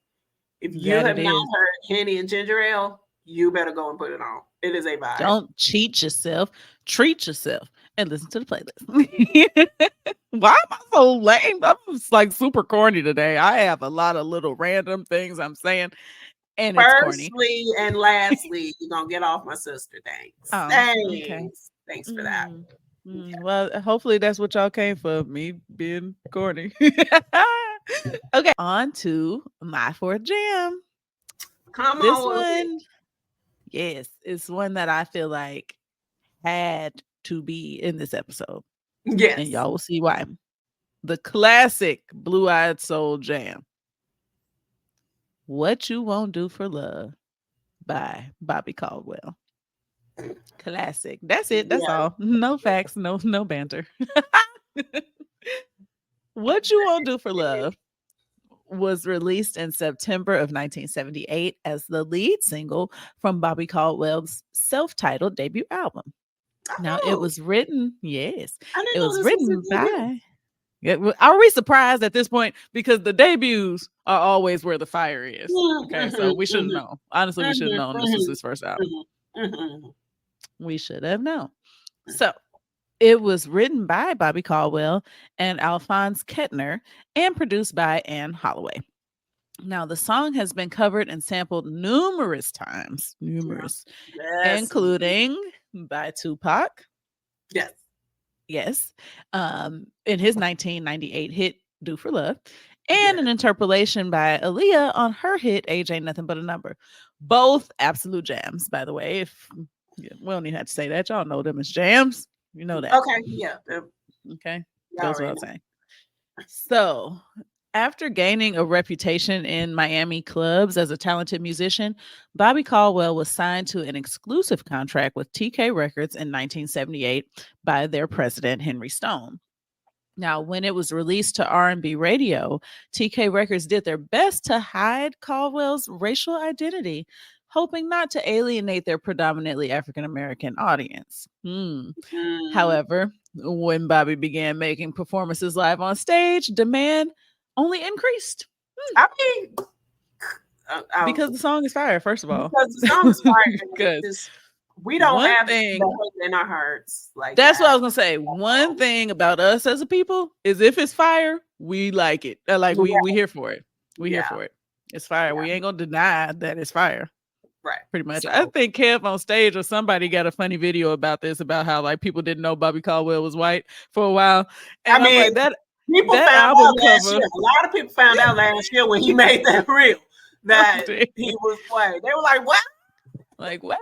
If you have not heard Henny and Ginger Ale, you better go and put it on. It is a vibe. Don't cheat yourself. Treat yourself and listen to the playlist. Why am I so lame? I'm just like super corny today. I have a lot of little random things I'm saying. And firstly and lastly, you're going to get off my sister. Thanks. Thanks. Thanks for that. Well, hopefully that's what y'all came for, me being corny. Okay, on to my fourth jam. Come this on. One, yes, it's one that I feel like had to be in this episode. Yes. And y'all will see why. The classic Blue Eyed Soul jam. What You Won't Do for Love by Bobby Caldwell. Classic. That's it. That's all. No facts. No banter. What You Won't Do for Love was released in September of 1978 as the lead single from Bobby Caldwell's self-titled debut album. Now it was written, it was written by. Are we surprised at this point? Because the debuts are always where the fire is. Okay, so we should have known. Honestly, we should have known this was his first album. We should have known. So it was written by Bobby Caldwell and Alphonse Kettner and produced by Anne Holloway. Now, the song has been covered and sampled numerous times, including by Tupac. Yes. In his 1998 hit Do For Love, and an interpolation by Aaliyah on her hit Age Ain't Nothing But a Number. Both absolute jams, by the way. We don't even have to say that. Y'all know them as jams. You know that. Okay. Yeah. Okay. That's what I'm saying. So, after gaining a reputation in Miami clubs as a talented musician, Bobby Caldwell was signed to an exclusive contract with Thicke Records in 1978 by their president, Henry Stone. Now, when it was released to R&B radio, Thicke Records did their best to hide Caldwell's racial identity, hoping not to alienate their predominantly African-American audience. However, when Bobby began making performances live on stage, demand only increased. I mean, because the song is fire, first of all. Because the song is fire. Because we don't have the hope in our hearts. Like that's what I was gonna say. One thing about us as a people is if it's fire, we like it. Like we here for it. We here for it. It's fire. We ain't gonna deny that it's fire. Right. Pretty much. So, I think Kev on stage or somebody got a funny video about this, about how like people didn't know Bobby Caldwell was white for a while. And I mean, like, that found out last year. A lot of people found out last year when he made that reel that he was white. They were like, what? Like, what?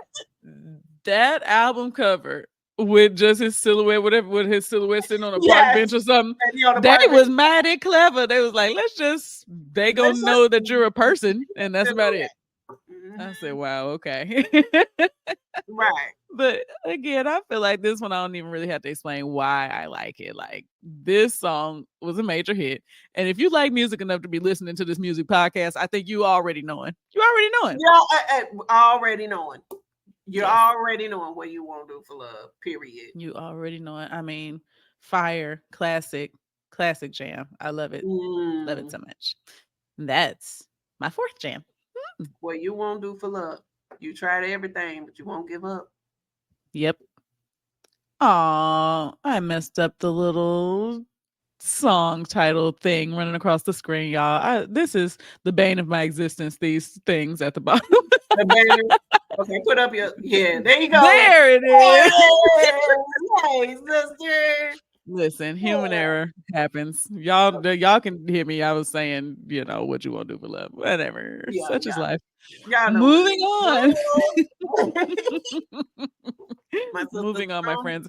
That album cover with just his silhouette, whatever, with his silhouette sitting on a park bench or something. They was mad and clever. They was like, they gonna know that you're a person, and that's about it. I said, wow, okay. Right. But again, I feel like this one, I don't even really have to explain why I like it. Like, this song was a major hit. And if you like music enough to be listening to this music podcast, I think you already knowing. You already knowing. Yeah, already knowing. You're Yes. already knowing what you won't do for love, period. You already know it. I mean, fire, classic jam. I love it. Love it so much. That's my fourth jam. What you won't do for love. You tried everything, but you won't give up. Yep. Oh, I messed up the little song title thing running across the screen, y'all. This is the bane of my existence, these things at the bottom. The banner. Okay, put up your there you go. There it is. Hey, sister. Listen, human error happens. Y'all can hear me. I was saying, what you want to do for love. Whatever. Such is life. Moving on. Moving on, my friends.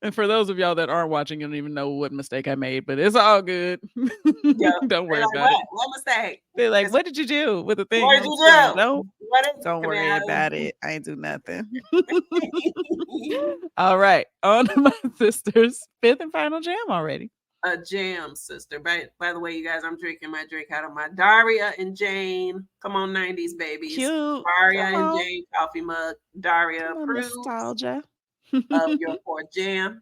And for those of y'all that aren't watching, you don't even know what mistake I made, but it's all good. Don't worry about it. What mistake? They're like, what did you do with the thing? What did you do? No, don't worry about it. I ain't do nothing. All right. On to my sister's fifth and final jam already. A jam, sister. By the way, you guys, I'm drinking my drink out of my Daria and Jane. Come on, 90s babies. Cute. Daria and Jane coffee mug. Daria approves nostalgia of your fourth jam.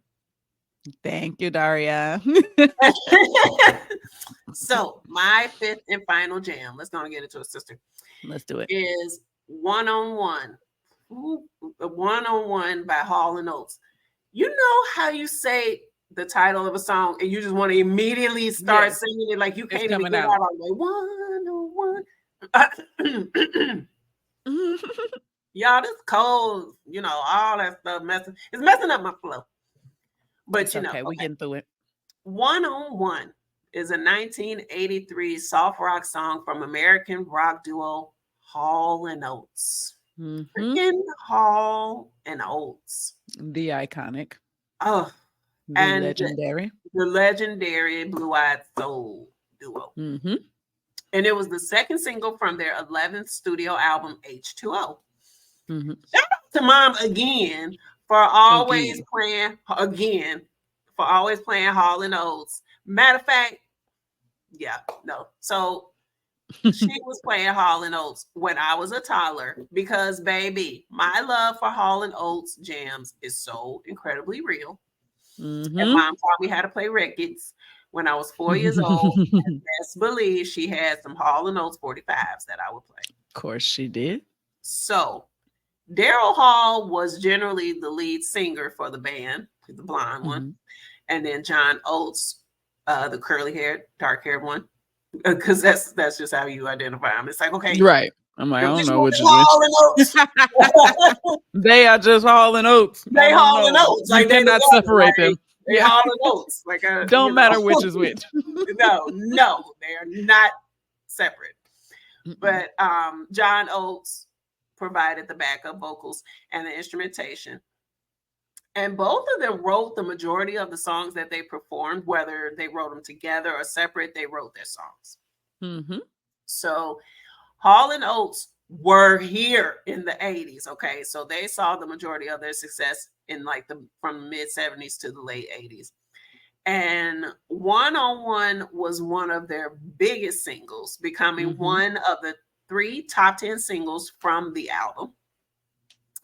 Thank you, Daria. So my fifth and final jam, let's go and get into it, sister. Let's do it. Is One on One. One on One by Hall and Oates. You know how you say the title of a song and you just want to immediately start singing it, like you can't even get out all the way. One on One. Y'all, this cold, all that stuff it's messing up my flow. But it's okay, we're getting through it. One on One is a 1983 soft rock song from American rock duo Hall and Oates. Freaking Hall and Oates. The iconic. Oh, the legendary. The legendary Blue-Eyed Soul duo. And it was the second single from their 11th studio album, H2O. Shout out to Mom again for always playing Hall and Oates. Matter of fact, so she was playing Hall and Oates when I was a toddler because, baby, my love for Hall and Oates jams is so incredibly real. And Mom taught me how to play records when I was 4 years old. And best believe she had some Hall and Oates 45s that I would play. Of course she did. So Daryl Hall was generally the lead singer for the band, the blonde one. And then John Oates, the curly-haired, dark-haired one. Because that's just how you identify them. It's like, okay. Right. I'm like, I don't know which is which. They are just Hall and Oates. They Hall and Oates. Like, they cannot separate them. They Hall and Oates. Like, don't matter which is which. No, they are not separate. But John Oates provided the backup vocals and the instrumentation. And both of them wrote the majority of the songs that they performed, whether they wrote them together or separate, they wrote their songs. So Hall and Oates were here in the 80s. Okay. So they saw the majority of their success in from the mid 70s to the late 80s. And One on One was one of their biggest singles, becoming one of the 3 top 10 singles from the album.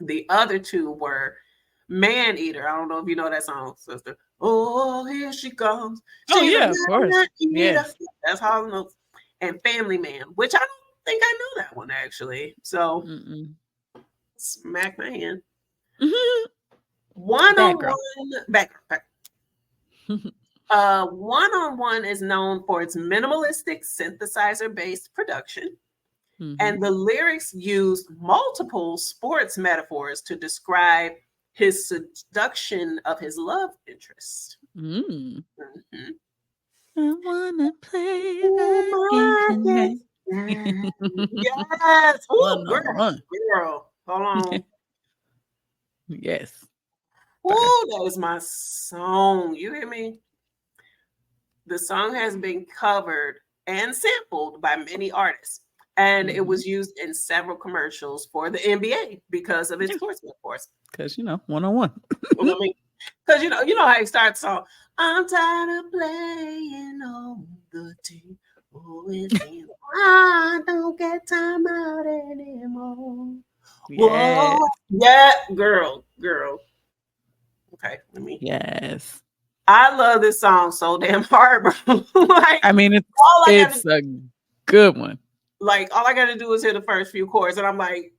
The other 2 were Man Eater. I don't know if you know that song, sister. Oh, here she comes. Of course. Yes. That's Hall and Oates. And Family Man, which I don't think I knew that one actually. So smack my hand. One on One is known for its minimalistic synthesizer-based production. And the lyrics used multiple sports metaphors to describe his seduction of his love interest. I wanna play that Yes. Ooh, girl. Hold on. Yes. Oh, that is my song. You hear me? The song has been covered and sampled by many artists. And it was used in several commercials for the NBA because of its sports metaphors. Because, one on one. Because, you know how it starts off. I'm tired of playing on the team. I don't get time out anymore. Yeah. Yeah. Yes. I love this song so damn hard, bro. Like, I mean, it's a good one. Like, all I got to do is hear the first few chords, and I'm like,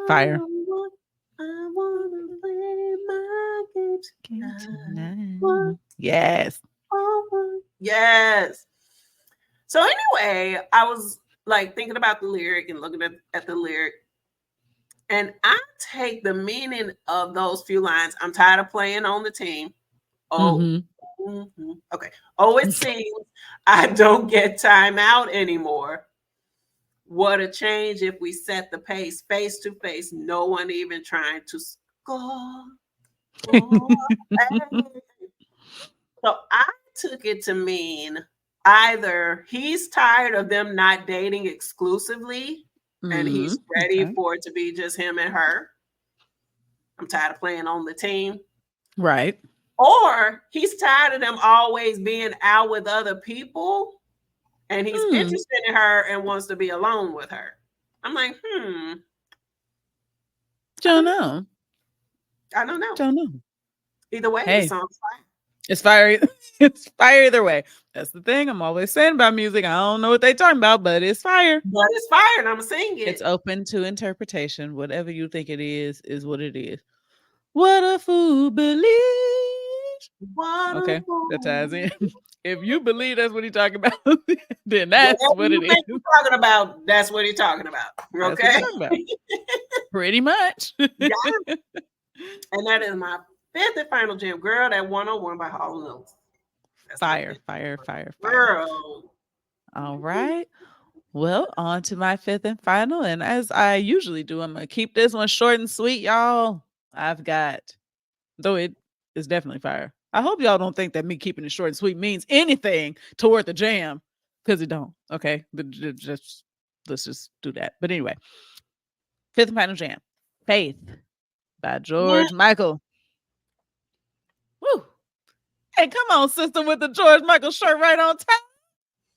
fire. I wanna play my game tonight. Yes. Yes. So anyway, I was like thinking about the lyric and looking at the lyric, and I take the meaning of those few lines. I'm tired of playing on the team. Oh, okay. Oh, it seems I don't get time out anymore. What a change if we set the pace face to face. No one even trying to score. So I took it to mean either he's tired of them not dating exclusively and he's ready for it to be just him and her. I'm tired of playing on the team. Right. Or he's tired of them always being out with other people and he's interested in her and wants to be alone with her. I'm like, Don't know. I don't know. Don't know. Either way, hey, the song's fire. It's fire. It's fire either way. That's the thing I'm always saying about music. I don't know what they're talking about, but it's fire. But it's fire, and I'm singing it. It's open to interpretation. Whatever you think it is what it is. What a fool believes. Okay, that ties in. If you believe that's what he's talking about, then that's what it is. Talking about, that's what he's talking about. Okay, about. Pretty much. Yeah. And that is my fifth and final jam, girl. That 101 by Hall & Oates. Fire. Girl. All right. Well, on to my fifth and final. And as I usually do, I'm going to keep this one short and sweet, y'all. I've got, though it is definitely fire. I hope y'all don't think that me keeping it short and sweet means anything toward the jam, because it don't. Okay. Let's just do that. But anyway, fifth and final jam, Faith by George Michael. Woo. Hey, come on, sister, with the George Michael shirt right on time.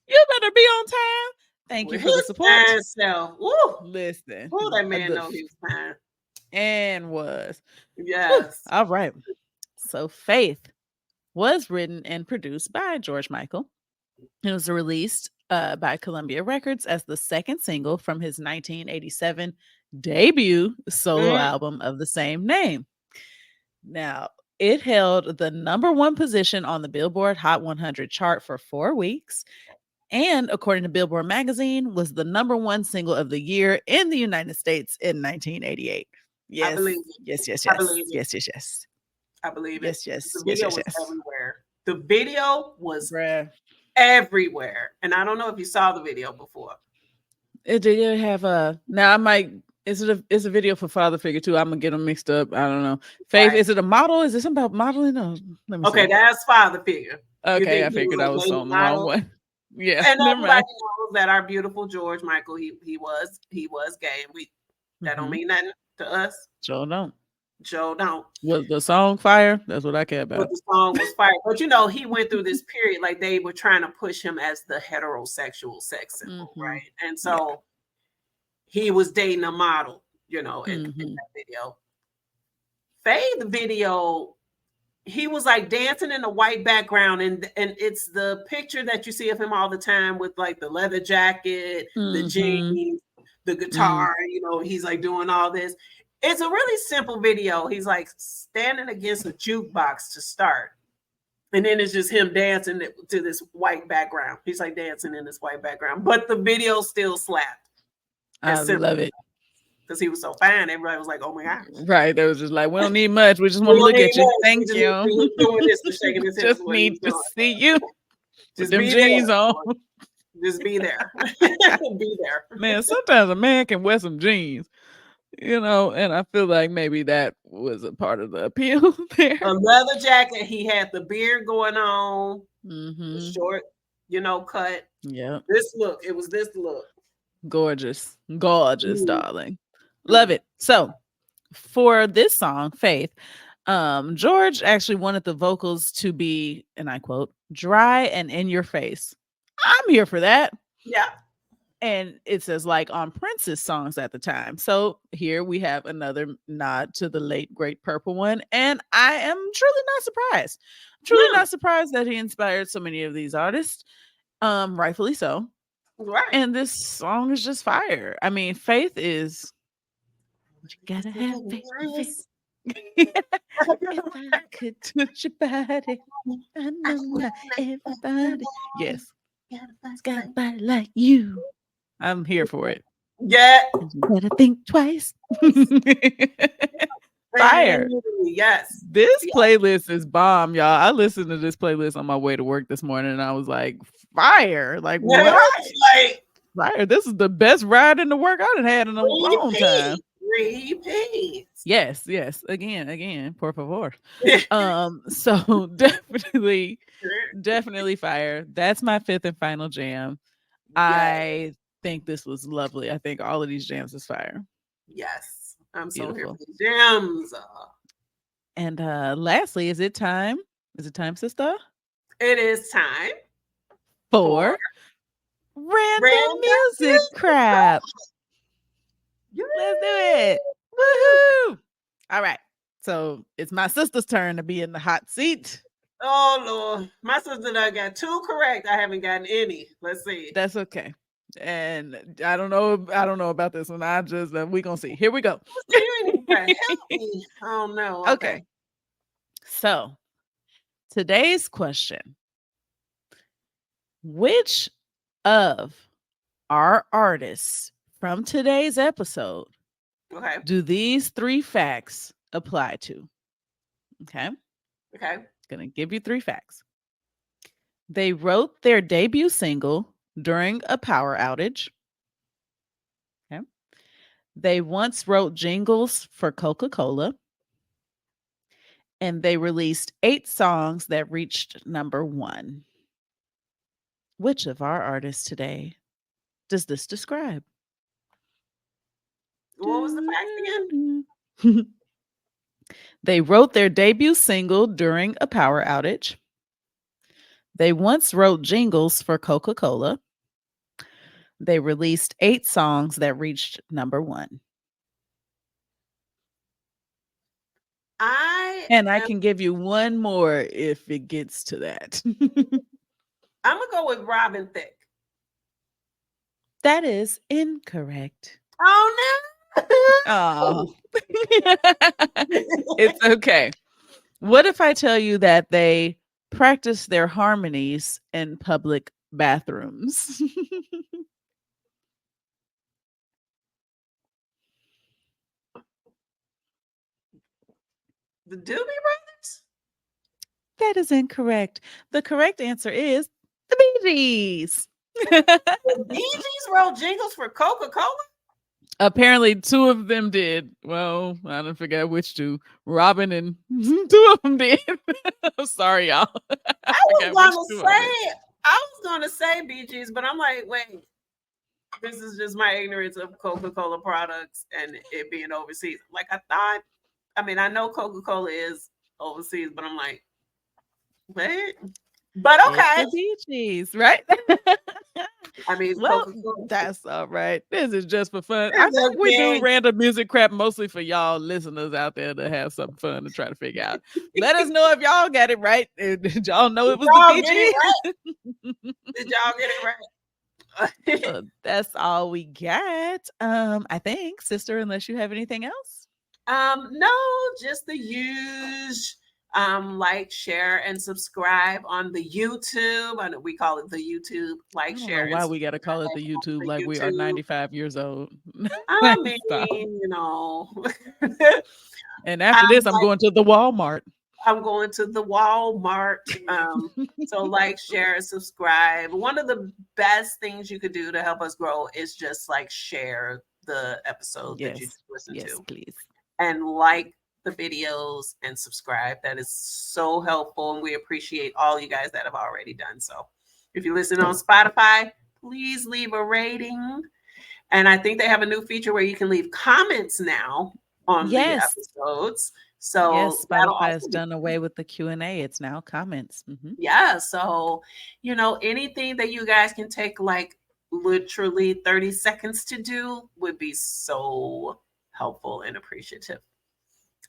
You better be on time. Thank you for the support. Woo. Listen. Woo, that man know he was fine. And was. Yes. Woo. All right. So Faith was written and produced by George Michael. It was released by Columbia Records as the second single from his 1987 debut solo album of the same name. Now, it held the #1 position on the Billboard Hot 100 chart for 4 weeks. And according to Billboard magazine, was the #1 single of the year in the United States in 1988. Yes. I believe it. Yes. I believe it. Yes. I believe it. Yes. The video was everywhere. The video was everywhere. And I don't know if you saw the video before. It did have a, now I might, it's a video for Father Figure too. I'm gonna get them mixed up. I don't know. Faith, is it a model? Is it something about modeling? No, let me see. That's Father Figure. Okay, I figured I was on the wrong one. Yeah, and everybody knows that our beautiful George Michael, he was gay. That don't mean nothing to us. Joe don't. Was the song fire? That's what I care about. But the song was fire. But you know, he went through this period like they were trying to push him as the heterosexual sex symbol, right? And so he was dating a model, you know, in that video. Faith video, he was like dancing in a white background, and it's the picture that you see of him all the time with like the leather jacket, the jeans, the guitar, you know, he's like doing all this. It's a really simple video. He's like standing against a jukebox to start. And then it's just him dancing to this white background. He's like dancing in this white background, but the video still slapped. I love it. Because he was so fine. Everybody was like, oh my gosh. Right. They was just like, we don't need much. We just want to look at you. Thank you. Doing this, shaking his just need to see you. Just with them jeans on. Just be there. Be there. Man, sometimes a man can wear some jeans, you know, and I feel like maybe that was a part of the appeal there. A leather jacket. He had the beard going on. The short, you know, cut. Yeah. It was this look. Gorgeous, darling. Love it. So for this song, Faith, George actually wanted the vocals to be, and I quote, dry and in your face. I'm here for that. Yeah. And it says like on Prince's songs at the time. So here we have another nod to the late great Purple One. And I am truly not surprised. Truly No. not surprised that he inspired so many of these artists. Rightfully so. Right. And this song is just fire. I mean, faith is you gotta have faith. If I could touch your body, I know not everybody. Yes. It's got a body like you. I'm here for it. Yeah. And you better think twice. Fire. Yes. This playlist is bomb, y'all. I listened to this playlist on my way to work this morning and I was like, fire. Like, Yeah, what? like, Fire. This is the best ride into work I've had in a long time. Repeat. Yes. Again, por favor. So definitely fire. That's my fifth and final jam. I think this was lovely. I think all of these jams is fire. Yes. I'm so Beautiful. here for the jams. And lastly, is it time? Is it time, sister? It is time for random music crap. Let's do it. Woohoo! All right. So it's my sister's turn to be in the hot seat. Oh Lord, my sister done got 2 correct. I haven't gotten any. Let's see. That's okay. And I don't know about this one. I just we gonna see. Here we go. Help me. Oh no. Okay. So today's question: which of our artists from today's episode do these 3 facts apply to? Okay. Gonna give you 3 facts. They wrote their debut single during a power outage. Okay. They once wrote jingles for Coca-Cola. And they released 8 songs that reached number 1. Which of our artists today does this describe? What was the fact again? They wrote their debut single during a power outage. They once wrote jingles for Coca-Cola. They released 8 songs that reached number 1. I can give you one more if it gets to that. I'm gonna go with Robin Thicke. That is incorrect. Oh no. Oh. It's okay. What if I tell you that they practice their harmonies in public bathrooms? The Doobie Brothers? That is incorrect. The correct answer is the Bee Gees. The Bee Gees wrote jingles for Coca-Cola? Apparently 2 of them did. Well, I don't forget which 2. Robin and 2 of them did. I'm sorry, y'all. I was gonna say Bee Gees, but I'm like, wait. This is just my ignorance of Coca-Cola products and it being overseas. Like I know Coca-Cola is overseas, but I'm like, wait. But okay. It's the Bee Gees, right? I mean, well, that's all right. This is just for fun. I think we do random music crap mostly for y'all listeners out there to have some fun to try to figure out. Let us know if y'all got it right. Did y'all know it was the Bee Gees? Did y'all get it right? So that's all we got. I think, sister, unless you have anything else. No, just the usual. Like, share, and subscribe on the YouTube. I know we call it the YouTube. Like, share. Why we gotta call it the YouTube? Like we are 95 years old. I mean, you know. And after this, I'm going to the Walmart. I'm going to the Walmart. So like, share, and subscribe. One of the best things you could do to help us grow is just like share the episode that you listen to. Yes, please. And like the videos and subscribe. That is so helpful. And we appreciate all you guys that have already done so. If you listen on Spotify, please leave a rating. And I think they have a new feature where you can leave comments now on the episodes. So yes, Spotify has done away with the Q&A. It's now comments. Yeah. So, anything that you guys can take like literally 30 seconds to do would be so helpful and appreciative.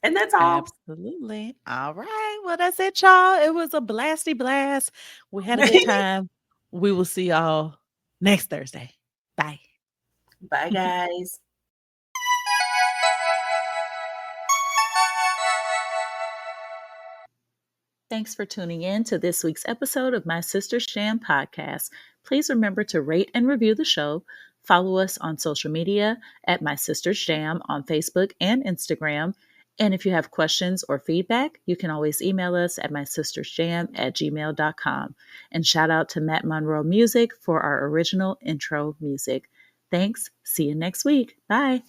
And that's all. Absolutely. All right. Well, that's it, y'all. It was a blasty blast. We had a good time. We will see y'all next Thursday. Bye. Bye, guys. Thanks for tuning in to this week's episode of My Sister's Jam podcast. Please remember to rate and review the show. Follow us on social media at My Sister's Jam on Facebook and Instagram. And if you have questions or feedback, you can always email us at mysistersjam@gmail.com. And shout out to Matt Monroe Music for our original intro music. Thanks. See you next week. Bye.